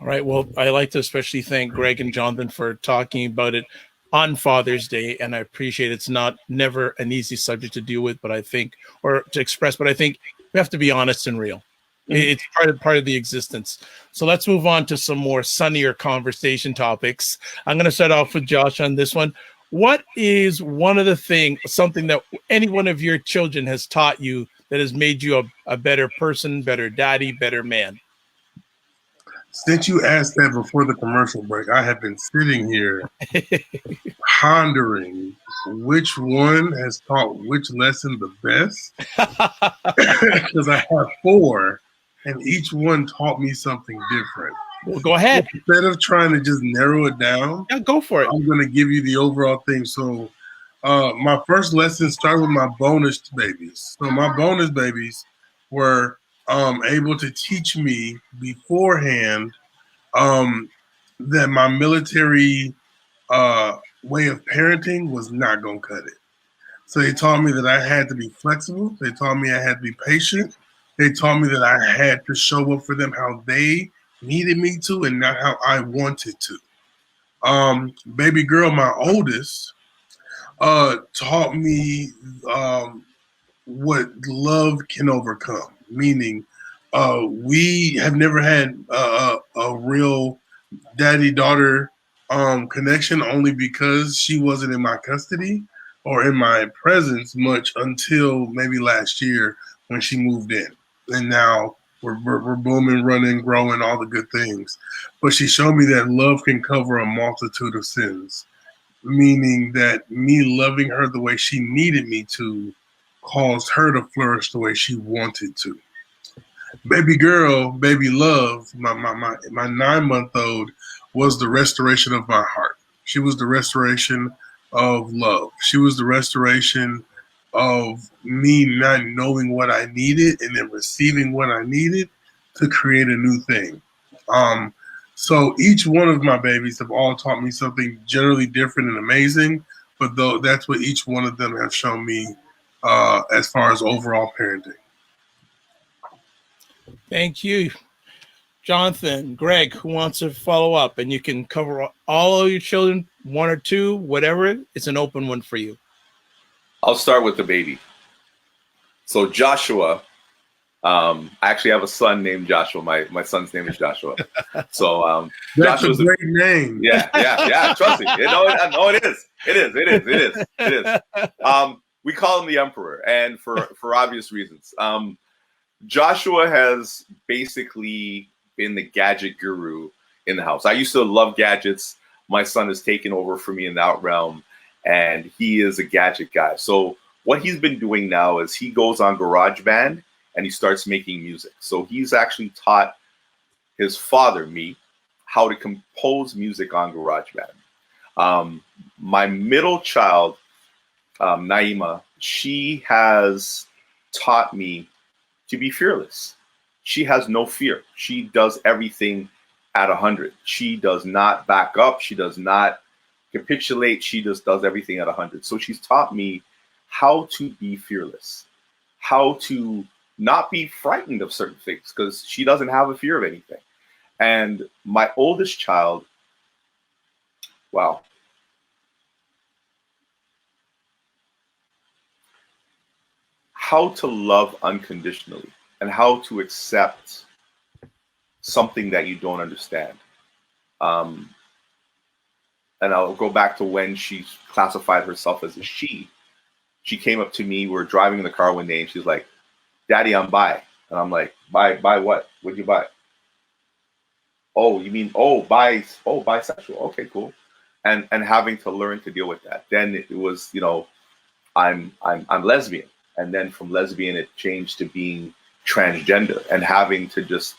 All right. Well, I like to especially thank Greg and Jonathan for talking about it on Father's Day, and I appreciate it's never an easy subject to deal with, but I think, or to express, but I think we have to be honest and real. It's part of the existence. So let's move on to some more sunnier conversation topics. I'm going to start off with Josh on this one. What is one of the something that any one of your children has taught you that has made you a better person, better daddy, better man? Since you asked that before the commercial break, I have been sitting here pondering which one has taught which lesson the best. Because I have 4, and each one taught me something different. Well, go ahead. Instead of trying to just narrow it down, yeah, go for it. I'm going to give you the overall thing. So my first lesson started with my bonus babies. So my bonus babies were able to teach me beforehand that my military way of parenting was not going to cut it. So they taught me that I had to be flexible. They taught me I had to be patient. They taught me that I had to show up for them how they needed me to and not how I wanted to. Baby girl, my oldest, taught me what love can overcome, meaning we have never had a real daddy-daughter connection, only because she wasn't in my custody or in my presence much until maybe last year when she moved in. And now we're booming, running, growing, all the good things. But she showed me that love can cover a multitude of sins, meaning that me loving her the way she needed me to caused her to flourish the way she wanted to. Baby girl, baby love, my 9-month-old was the restoration of my heart. She was the restoration of love. She was the restoration of me not knowing what I needed and then receiving what I needed to create a new thing. So each one of my babies have all taught me something generally different and amazing, but though that's what each one of them have shown me as far as overall parenting. Thank you, Jonathan. Greg, who wants to follow up? And you can cover all of your children, 1 or 2, whatever. It's an open one for you. I'll start with the baby. So Joshua, I actually have a son named Joshua. My son's name is Joshua. So that's Joshua's a great name. Yeah. Trust me. No, it is. We call him the Emperor, and for obvious reasons. Joshua has basically been the gadget guru in the house. I used to love gadgets. My son has taken over for me in that realm, and he is a gadget guy. So what he's been doing now is he goes on GarageBand and he starts making music. So he's actually taught his father, me, how to compose music on GarageBand. My middle child, Naima, she has taught me to be fearless. She has no fear. She does everything at 100. She does not back up. She does not capitulate. She just does everything at 100. So she's taught me how to be fearless, how to not be frightened of certain things, because she doesn't have a fear of anything. And my oldest child, wow. How to love unconditionally and how to accept something that you don't understand. I'll go back to when she classified herself as a she. She came up to me. We were driving in the car one day, and she's like, "Daddy, I'm bi." And I'm like, "Bi what? What'd you buy?" "Oh, you mean bisexual? Okay, cool." And having to learn to deal with that. Then it was, I'm lesbian, and then from lesbian it changed to being transgender, and having to just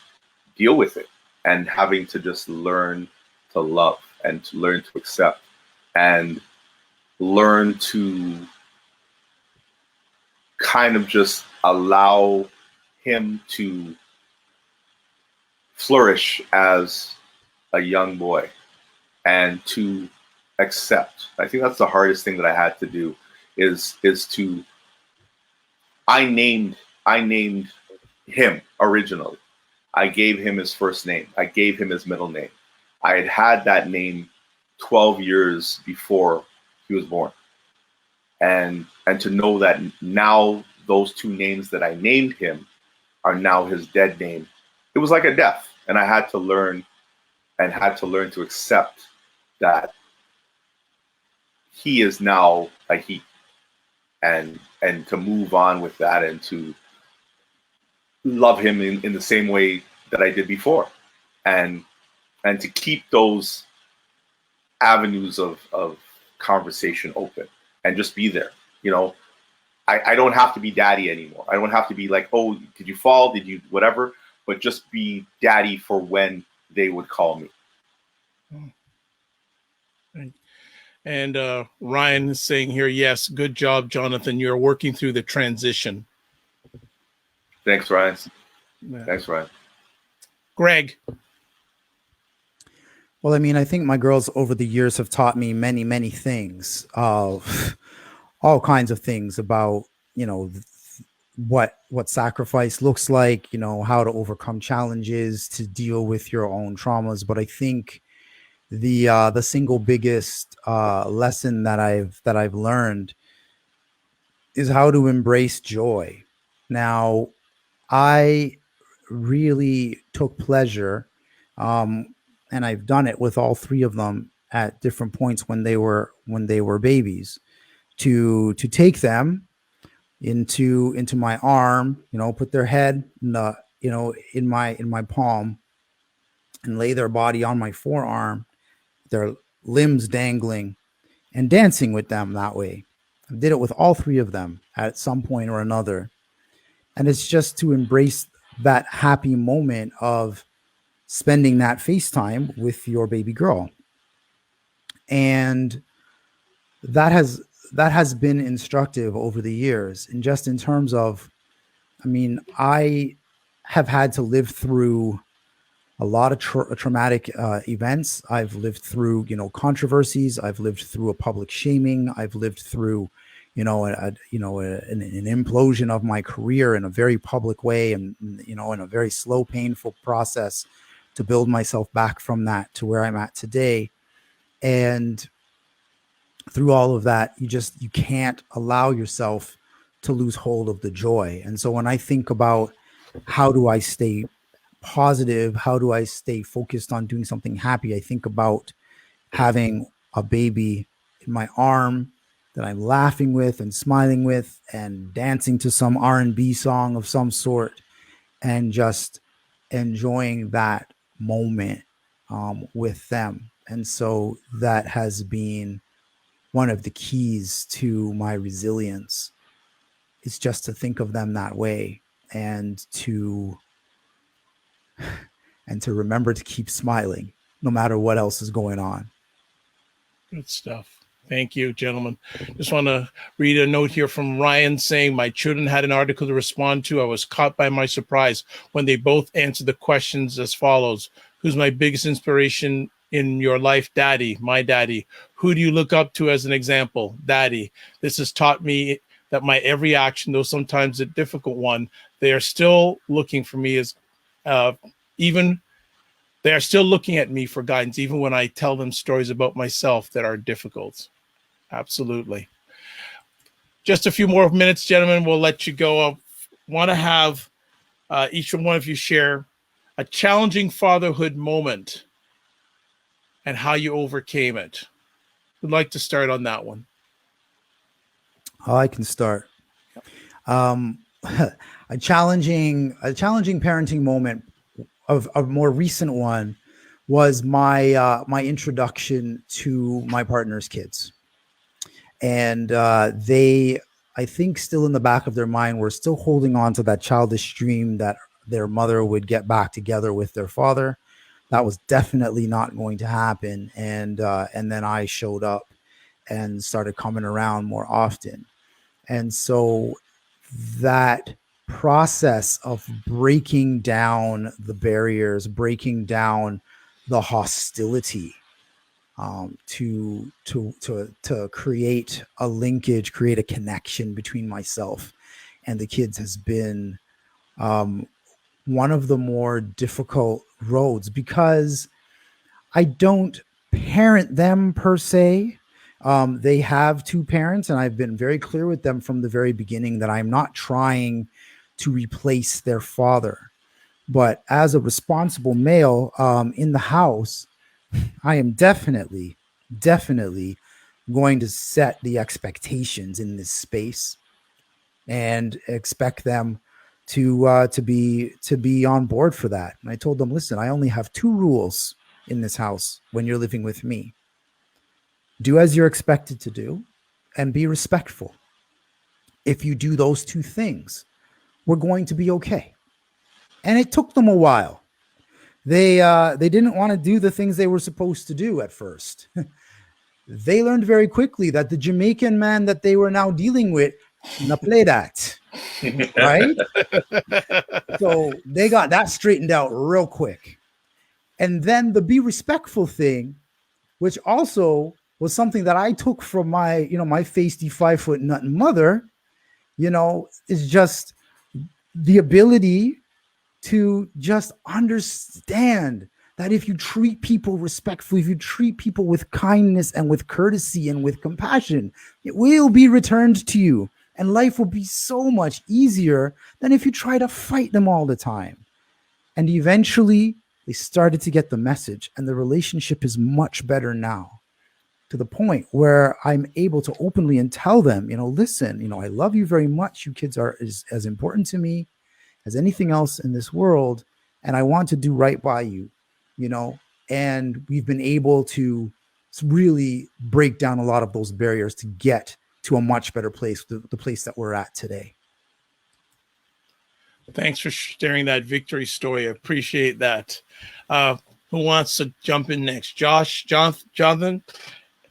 deal with it, and having to just learn to love, and to learn to accept, and learn to kind of just allow him to flourish as a young boy, and to accept. I think that's the hardest thing that I had to do, is to I named him originally. I gave him his first name. I gave him his middle name. I had that name 12 years before he was born. And to know that now those two names that I named him are now his dead name, it was like a death. And I had to learn to accept that he is now a he, and to move on with that, and to love him in the same way that I did before, and to keep those avenues of conversation open, and just be there. I don't have to be daddy anymore. I don't have to be like, "Oh, did you fall? Did you whatever?" But just be daddy for when they would call me. And Ryan is saying here, yes, good job, Jonathan. You're working through the transition. Thanks, Ryan. Yeah. Thanks, Ryan. Greg. Well, I mean, I think my girls over the years have taught me many, many things, of all kinds of things about, what sacrifice looks like, how to overcome challenges, to deal with your own traumas. But I think the single biggest lesson that I've learned is how to embrace joy. Now, I really took pleasure, and I've done it with all three of them at different points when they were babies, to take them into my arm, put their head in my palm, and lay their body on my forearm, their limbs dangling, and dancing with them that way. I did it with all three of them at some point or another. And it's just to embrace that happy moment of spending that FaceTime with your baby girl. And that has been instructive over the years. And just in terms of, I have had to live through a lot of traumatic events. I've lived through, controversies. I've lived through a public shaming. I've lived through, an implosion of my career in a very public way, and, in a very slow, painful process to build myself back from that to where I'm at today. And through all of that, you can't allow yourself to lose hold of the joy. And so when I think about how do I stay positive, how do I stay focused on doing something happy, I think about having a baby in my arm that I'm laughing with and smiling with and dancing to some R&B song of some sort, and just enjoying that moment with them. And so that has been one of the keys to my resilience, is just to think of them that way, and to remember to keep smiling no matter what else is going on. Good stuff. Thank you, gentlemen. Just want to read a note here from Ryan saying, my children had an article to respond to. I was caught by my surprise when they both answered the questions as follows. Who's my biggest inspiration in your life? Daddy, my daddy. Who do you look up to as an example? Daddy. This has taught me that my every action, though sometimes a difficult one, they are still looking for me as they are still looking at me for guidance, even when I tell them stories about myself that are difficult. Absolutely. Just a few more minutes, gentlemen. We'll let you go. I want to have each one of you share a challenging fatherhood moment and how you overcame it. would like to start on that one? I can start. A challenging parenting moment of a more recent one was my my introduction to my partner's kids. And they, I think, still in the back of their mind, were still holding on to that childish dream that their mother would get back together with their father. That was definitely not going to happen. And then I showed up and started coming around more often. And so that process of breaking down the barriers, breaking down the hostility, to create a linkage, create a connection between myself and the kids has been one of the more difficult roads, because I don't parent them per se. They have two parents, and I've been very clear with them from the very beginning that I'm not trying to replace their father. But as a responsible male in the house, I am definitely going to set the expectations in this space and expect them to be on board for that. And I told them, listen, I only have two rules in this house when you're living with me. Do as you're expected to do and be respectful. If you do those two things, we're going to be okay. And it took them a while. They didn't want to do the things they were supposed to do at first. They learned very quickly that the Jamaican man that they were now dealing with, not play that, right? So they got that straightened out real quick. And then the be respectful thing, which also was something that I took from my, my feisty 5-foot nuttin' mother, is just the ability to just understand that if you treat people respectfully, if you treat people with kindness and with courtesy and with compassion, it will be returned to you. And life will be so much easier than if you try to fight them all the time. And eventually they started to get the message, and the relationship is much better now, to the point where I'm able to openly and tell them, listen, I love you very much. You kids are as important to me as anything else in this world. And I want to do right by you, and we've been able to really break down a lot of those barriers to get to a much better place, the place that we're at today. Thanks for sharing that victory story. I appreciate that. Who wants to jump in next? Jonathan,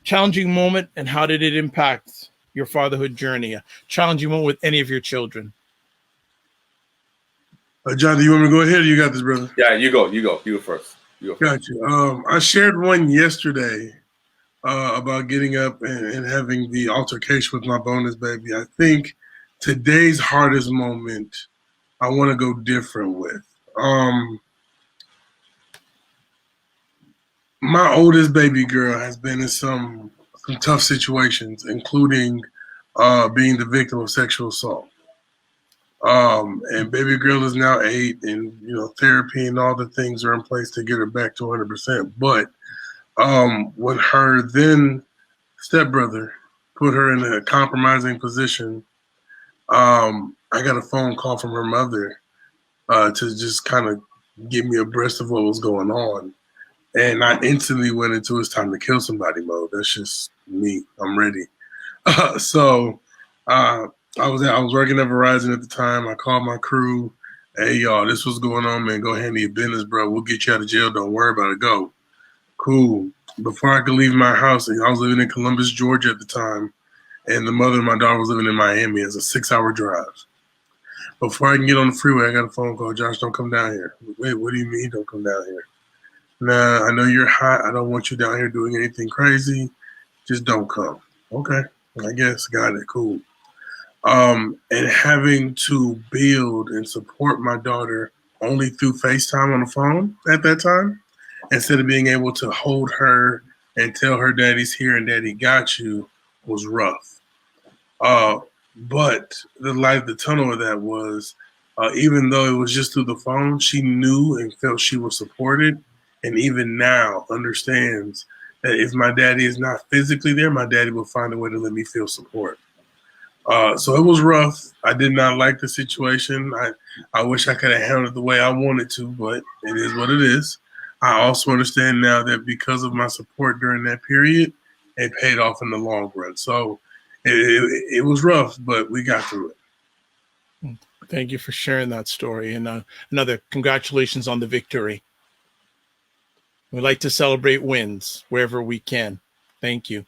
challenging moment, and how did it impact your fatherhood journey? A challenging moment with any of your children? John, do you want me to go ahead, or you got this, brother? Yeah, you go. You go first. Got you. I shared one yesterday about getting up and having the altercation with my bonus baby. I think today's hardest moment I want to go different with. My oldest baby girl has been in some tough situations, including being the victim of sexual assault. And baby girl is now 8, and therapy and all the things are in place to get her back to 100%. But when her then stepbrother put her in a compromising position, I got a phone call from her mother to just kind of get me abreast of what was going on. And I instantly went into it's time to kill somebody mode. That's just me. I'm ready. So I was working at Verizon at the time. I called my crew. Hey, y'all, this was going on, man. Go handle your business, bro. We'll get you out of jail. Don't worry about it. Go. Cool. Before I could leave my house, I was living in Columbus, Georgia at the time, and the mother of my daughter was living in Miami. It's a 6-hour drive. Before I can get on the freeway, I got a phone call. Josh, don't come down here. Wait, what do you mean don't come down here? Nah, I know you're hot. I don't want you down here doing anything crazy. Just don't come. Okay, I guess. Got it. Cool. And having to build and support my daughter only through FaceTime on the phone at that time, instead of being able to hold her and tell her daddy's here and daddy got you, was rough. But the light of the tunnel of that was, even though it was just through the phone, she knew and felt she was supported, and even now understands If my daddy is not physically there, my daddy will find a way to let me feel support. So it was rough. I did not like the situation. I wish I could have handled it the way I wanted to, but it is what it is. I also understand now that because of my support during that period, it paid off in the long run. So it was rough, but we got through it. Thank you for sharing that story. And another congratulations on the victory. We like to celebrate wins wherever we can. Thank you.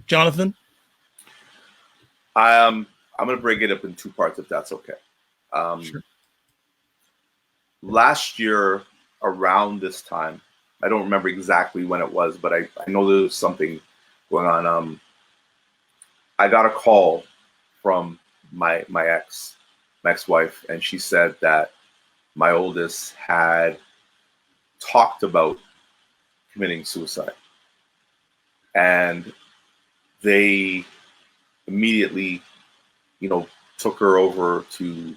Jonathan? I'm going to break it up in two parts, if that's okay. Sure. Last year, around this time, I don't remember exactly when it was, but I know there was something going on. I got a call from my ex-wife, and she said that my oldest had talked about committing suicide. And they immediately, took her over to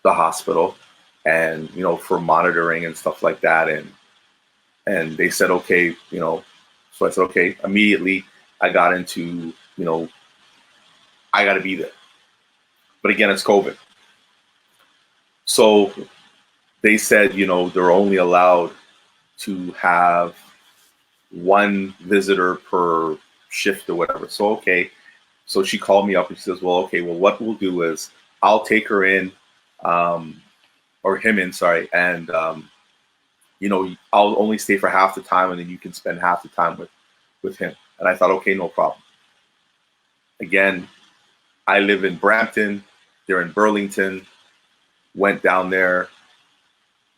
the hospital and, for monitoring and stuff like that. And they said, okay, so I said, okay, immediately I got into, I got to be there. But again, it's COVID. So they said, they're only allowed to have one visitor per shift or whatever. So, okay. So she called me up and she says, well, okay, well, what we'll do is I'll take her in, or him in, sorry. And, I'll only stay for half the time and then you can spend half the time with him. And I thought, okay, no problem. Again, I live in Brampton. They're in Burlington. Went down there,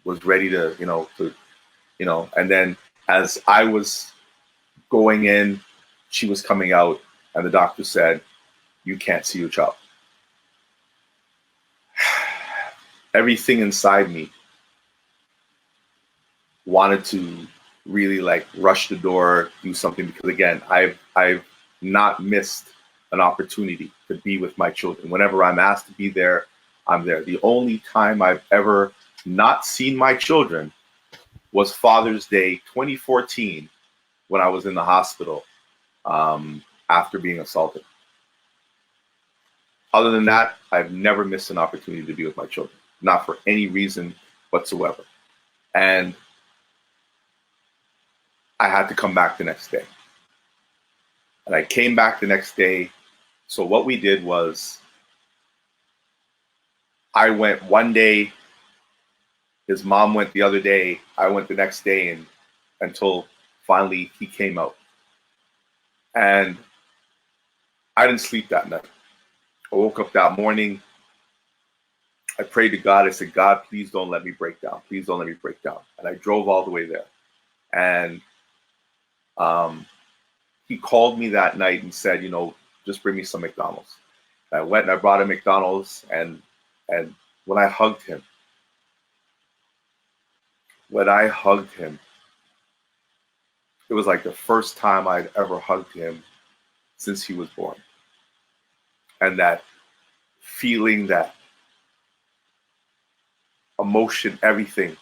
was ready to, and then as I was going in, she was coming out, and the doctor said, you can't see your child. Everything inside me wanted to really rush the door, do something, because again, I've not missed an opportunity to be with my children. Whenever I'm asked to be there, I'm there. The only time I've ever not seen my children was Father's Day 2014 when I was in the hospital after being assaulted. Other than that, I've never missed an opportunity to be with my children, not for any reason whatsoever. And I had to come back the next day. And I came back the next day. So what we did was I went one day, his mom went the other day, I went the next day, and until finally he came out. And I didn't sleep that night. I woke up that morning. I prayed to God. I said, God, please don't let me break down. Please don't let me break down. And I drove all the way there. And he called me that night and said, just bring me some McDonald's. And I went and I brought him McDonald's. And when I hugged him, it was like the first time I'd ever hugged him since he was born. And that feeling, that emotion, everything,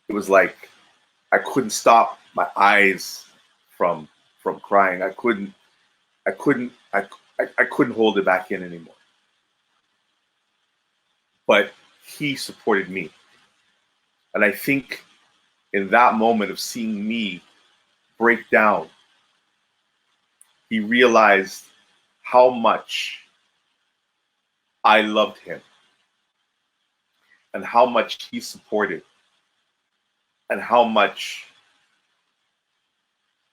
it was like I couldn't stop my eyes from crying. I couldn't hold it back in anymore. But he supported me. And I think in that moment of seeing me break down, he realized how much I loved him and how much he supported and how much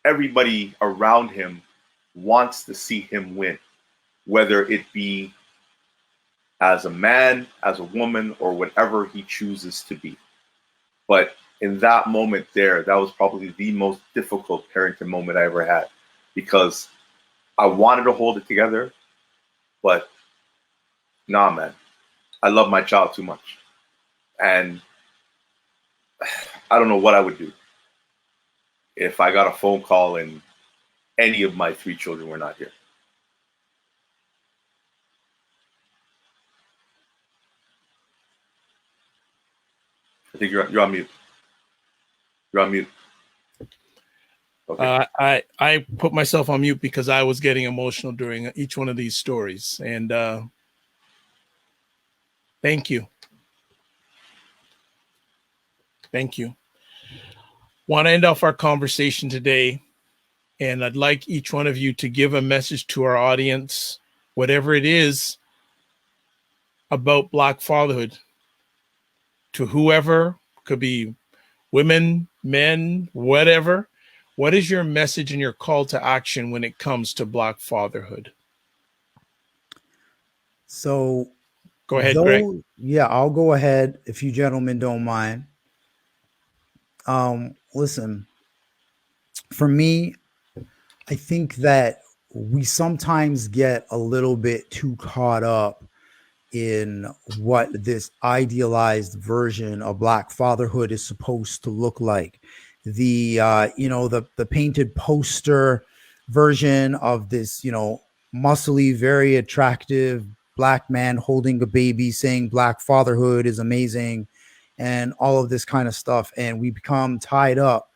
everybody around him wants to see him win, whether it be as a man, as a woman, or whatever he chooses to be. But in that moment there, that was probably the most difficult parenting moment I ever had, because I wanted to hold it together, but nah, man, I love my child too much. And I don't know what I would do if I got a phone call and any of my 3 children were not here. I think you're on mute. You're on mute. Okay. I put myself on mute because I was getting emotional during each one of these stories. And thank you. Thank you. Want to end off our conversation today. And I'd like each one of you to give a message to our audience, whatever it is, about Black fatherhood. To whoever, could be women, men, whatever. What is your message and your call to action when it comes to Black fatherhood? So go ahead, Greg. Yeah, I'll go ahead if you gentlemen don't mind. Listen, for me, I think that we sometimes get a little bit too caught up in what this idealized version of Black fatherhood is supposed to look like. The the painted poster version of this, muscly, very attractive Black man holding a baby saying Black fatherhood is amazing and all of this kind of stuff. And we become tied up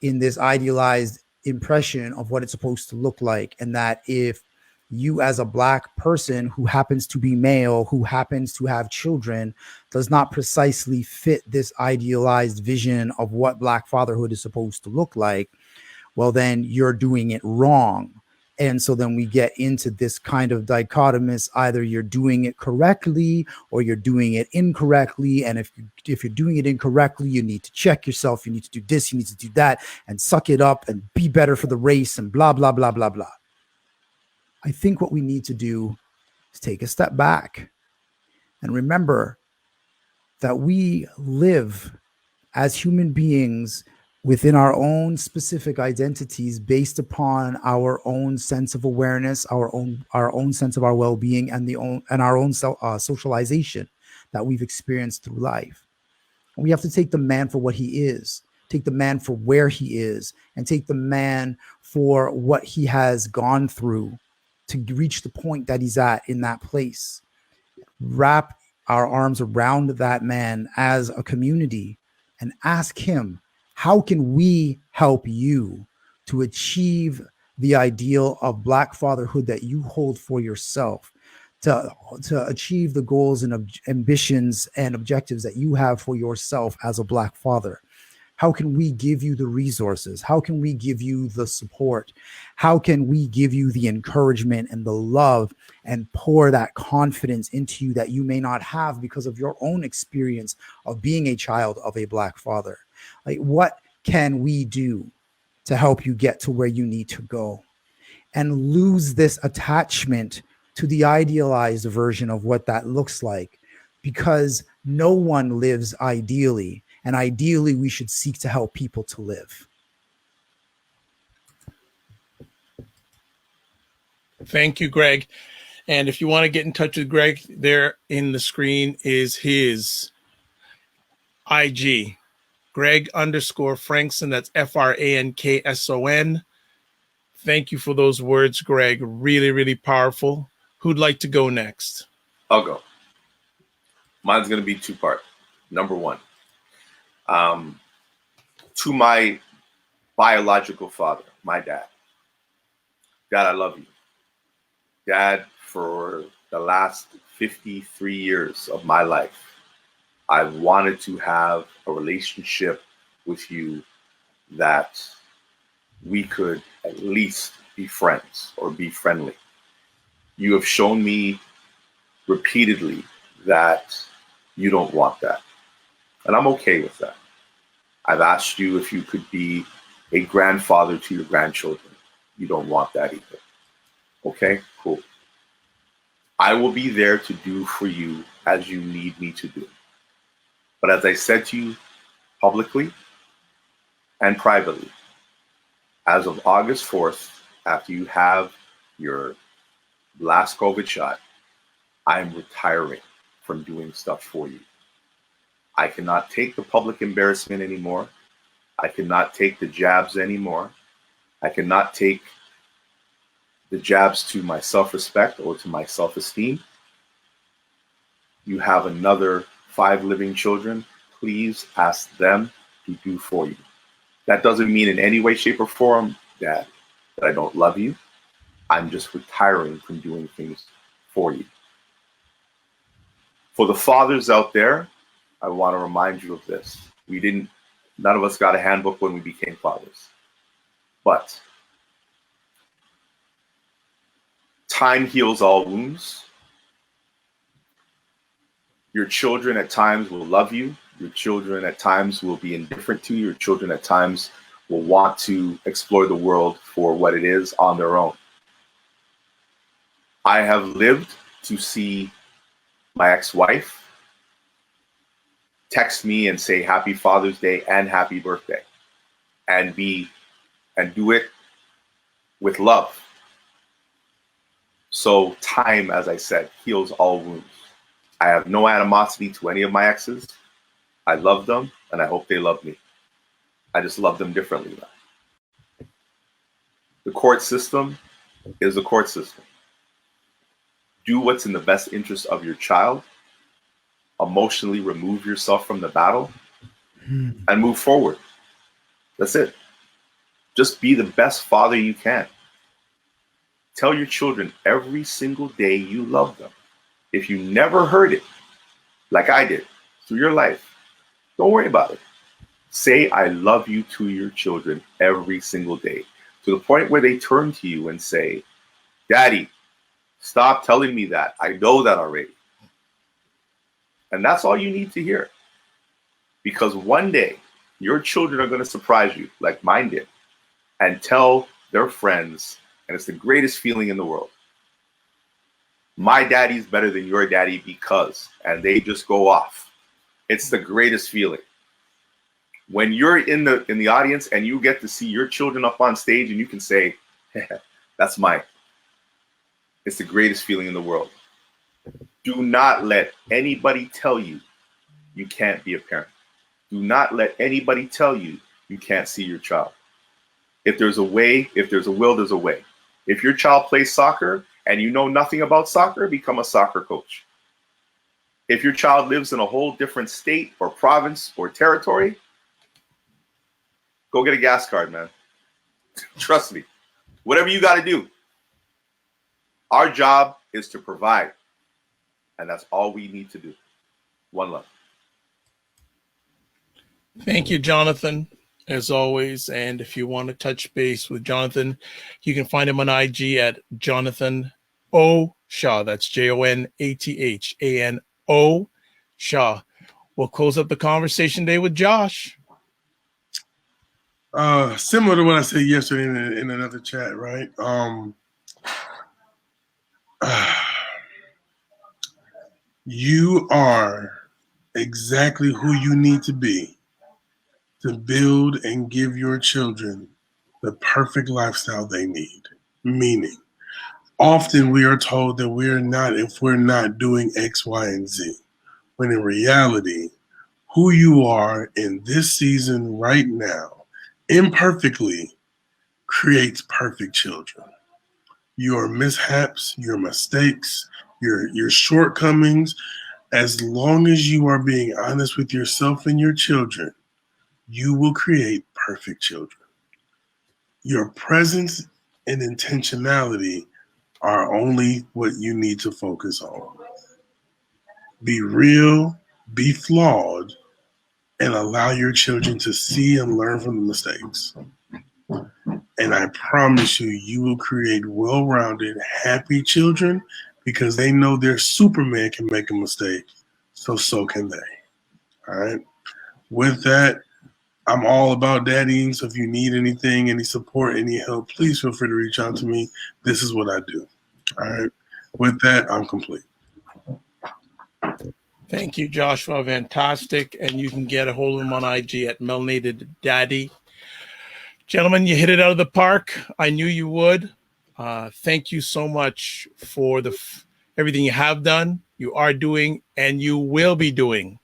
in this idealized impression of what it's supposed to look like. And that if you, as a Black person who happens to be male, who happens to have children, does not precisely fit this idealized vision of what Black fatherhood is supposed to look like, well, then you're doing it wrong. And so then we get into this kind of dichotomous, either you're doing it correctly or you're doing it incorrectly. And if you're doing it incorrectly, you need to check yourself. You need to do this, you need to do that, and suck it up and be better for the race and blah, blah, blah, blah, blah. I think what we need to do is take a step back and remember that we live as human beings within our own specific identities based upon our own sense of awareness, our own sense of our well-being, and our own socialization that we've experienced through life. And we have to take the man for what he is, take the man for where he is, and take the man for what he has gone through to reach the point that he's at in that place. Wrap our arms around that man as a community and ask him, how can we help you to achieve the ideal of Black fatherhood that you hold for yourself, to achieve the goals and ambitions and objectives that you have for yourself as a Black father? How can we give you the resources? How can we give you the support? How can we give you the encouragement and the love and pour that confidence into you that you may not have because of your own experience of being a child of a Black father? Like, what can we do to help you get to where you need to go and lose this attachment to the idealized version of what that looks like? Because no one lives ideally. And ideally, we should seek to help people to live. Thank you, Greg. And if you want to get in touch with Greg, there in the screen is his IG, Greg_Frankson. That's Frankson. Thank you for those words, Greg. Really, really powerful. Who'd like to go next? I'll go. Mine's going to be two-part. Number one. To my biological father, my dad. Dad, I love you. Dad, for the last 53 years of my life, I wanted to have a relationship with you that we could at least be friends or be friendly. You have shown me repeatedly that you don't want that. And I'm okay with that. I've asked you if you could be a grandfather to your grandchildren. You don't want that either. Okay, cool. I will be there to do for you as you need me to do. But as I said to you publicly and privately, as of August 4th, after you have your last COVID shot, I'm retiring from doing stuff for you. I cannot take the public embarrassment anymore. I cannot take the jabs anymore. I cannot take the jabs to my self-respect or to my self-esteem. You have another 5 living children. Please ask them to do for you. That doesn't mean in any way, shape, or form that I don't love you. I'm just retiring from doing things for you. For the fathers out there, I want to remind you of this. None of us got a handbook when we became fathers. But time heals all wounds. Your children at times will love you. Your children at times will be indifferent to you. Your children at times will want to explore the world for what it is on their own. I have lived to see my ex-wife text me and say Happy Father's Day and Happy Birthday, and do it with love. So time, as I said, heals all wounds. I have no animosity to any of my exes. I love them, and I hope they love me. I just love them differently now. The court system is the court system. Do what's in the best interest of your child. Emotionally remove yourself from the battle and move forward. That's it. Just be the best father you can. Tell your children every single day you love them. If you never heard it, like I did, through your life, don't worry about it. Say I love you to your children every single day, to the point where they turn to you and say, Daddy, stop telling me that. I know that already. And that's all you need to hear. Because one day, your children are going to surprise you, like mine did, and tell their friends, and it's the greatest feeling in the world. My daddy's better than your daddy because, and they just go off. It's the greatest feeling. When you're in the audience and you get to see your children up on stage and you can say, that's mine. It's the greatest feeling in the world. Do not let anybody tell you you can't be a parent. Do not let anybody tell you you can't see your child. If there's a way, if there's a will, there's a way. If your child plays soccer and you know nothing about soccer, become a soccer coach. If your child lives in a whole different state or province or territory, go get a gas card, man. Trust me. Whatever you got to do. Our job is to provide. And that's all we need to do. One love. Thank you, Jonathan, as always. And if you want to touch base with Jonathan, you can find him on IG at Jonathan O. Shaw. That's JONATHANO Shaw. We'll close up the conversation today with Josh. Similar to what I said yesterday in another chat, right? You are exactly who you need to be to build and give your children the perfect lifestyle they need. Meaning, often we are told that we're not if we're not doing X, Y, and Z. When in reality, who you are in this season right now, imperfectly, creates perfect children. Your mishaps, your mistakes, your shortcomings, as long as you are being honest with yourself and your children, you will create perfect children. Your presence and intentionality are only what you need to focus on. Be real, be flawed, and allow your children to see and learn from the mistakes. And I promise you, you will create well-rounded, happy children because they know their Superman can make a mistake, so can they. All right? With that, I'm all about daddying, so if you need anything, any support, any help, please feel free to reach out to me. This is what I do. All right? With that, I'm complete. Thank you, Joshua. Fantastic. And you can get a hold of him on IG at Melanated Daddy. Gentlemen, you hit it out of the park. I knew you would. Thank you so much for everything you have done, you are doing, and you will be doing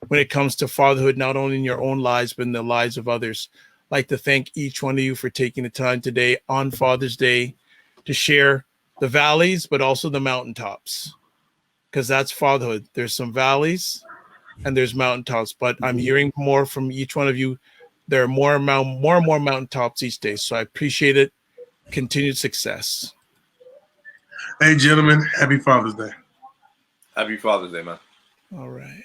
when it comes to fatherhood, not only in your own lives, but in the lives of others. I'd like to thank each one of you for taking the time today on Father's Day to share the valleys, but also the mountaintops, because that's fatherhood. There's some valleys and there's mountaintops, but I'm hearing more from each one of you, there are more and more mountaintops each day. So I appreciate it. Continued success. Hey, gentlemen, happy Father's Day. Happy Father's Day, man. All right.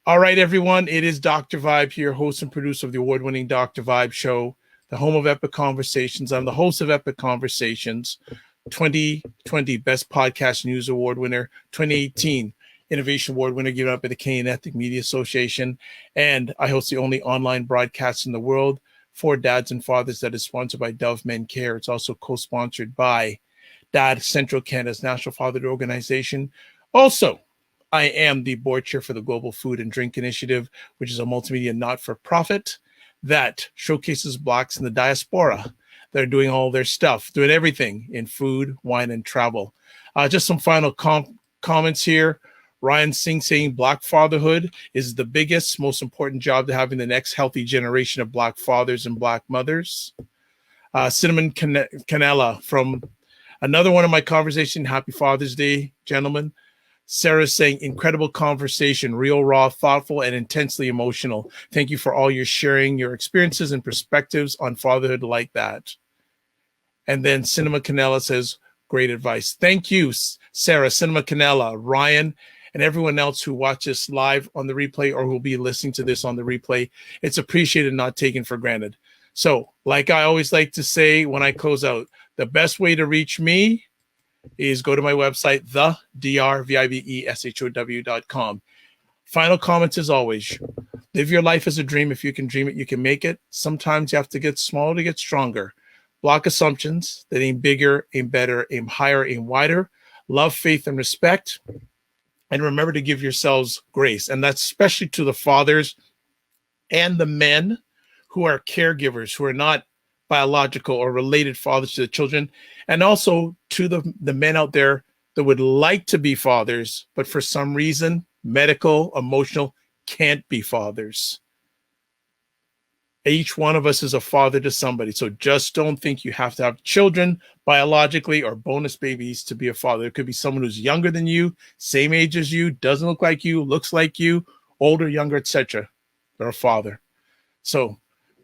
All right, everyone. It is Dr. Vibe here, host and producer of the award-winning Dr. Vibe Show, the home of Epic Conversations. I'm the host of Epic Conversations, 2020 Best Podcast News Award winner, 2018 Innovation Award winner given out by the Canadian Ethnic Media Association. And I host the only online broadcast in the world for dads and fathers that is sponsored by Dove Men Care. It's also co-sponsored by Dad Central Canada's National Fatherhood Organization. Also, I am the board chair for the Global Food and Drink Initiative, which is a multimedia not-for-profit that showcases Blacks in the diaspora that are doing all their stuff, doing everything in food, wine, and travel. Just some final comments here. Ryan Singh saying Black Fatherhood is the biggest, most important job to having the next healthy generation of Black fathers and Black mothers. Cinnamon Canela from another one of my conversation. Happy Father's Day, gentlemen. Sarah saying, incredible conversation, real, raw, thoughtful, and intensely emotional. Thank you for all your sharing your experiences and perspectives on fatherhood like that. And then Cinema Canela says, great advice. Thank you, Sarah, Cinema Canela, Ryan, and everyone else who watches live on the replay or who will be listening to this on the replay. It's appreciated, not taken for granted. So, like I always like to say when I close out, the best way to reach me is go to my website, thedrvibeshow.com. Final comments as always. Live your life as a dream. If you can dream it, you can make it. Sometimes you have to get smaller to get stronger. Block assumptions that aim bigger, aim better, aim higher, aim wider. Love, faith, and respect. And remember to give yourselves grace. And that's especially to the fathers and the men who are caregivers, who are not biological or related fathers to the children, and also to the men out there that would like to be fathers, but for some reason, medical, emotional, can't be fathers. Each one of us is a father to somebody. So just don't think you have to have children biologically or bonus babies to be a father. It could be someone who's younger than you, same age as you, doesn't look like you, looks like you, older, younger, etc. They're a father. So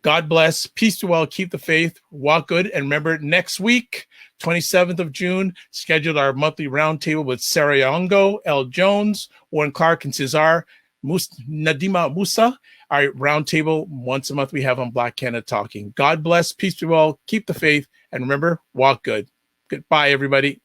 God bless. Peace to all. Keep the faith. Walk good. And remember, next week, 27th of June, scheduled our monthly roundtable with Sarah Yongo, L. Jones, Warren Clark, and Cesar Nadima Musa. Our roundtable once a month we have on Black Canada Talking. God bless. Peace to all. Keep the faith. And remember, walk good. Goodbye, everybody.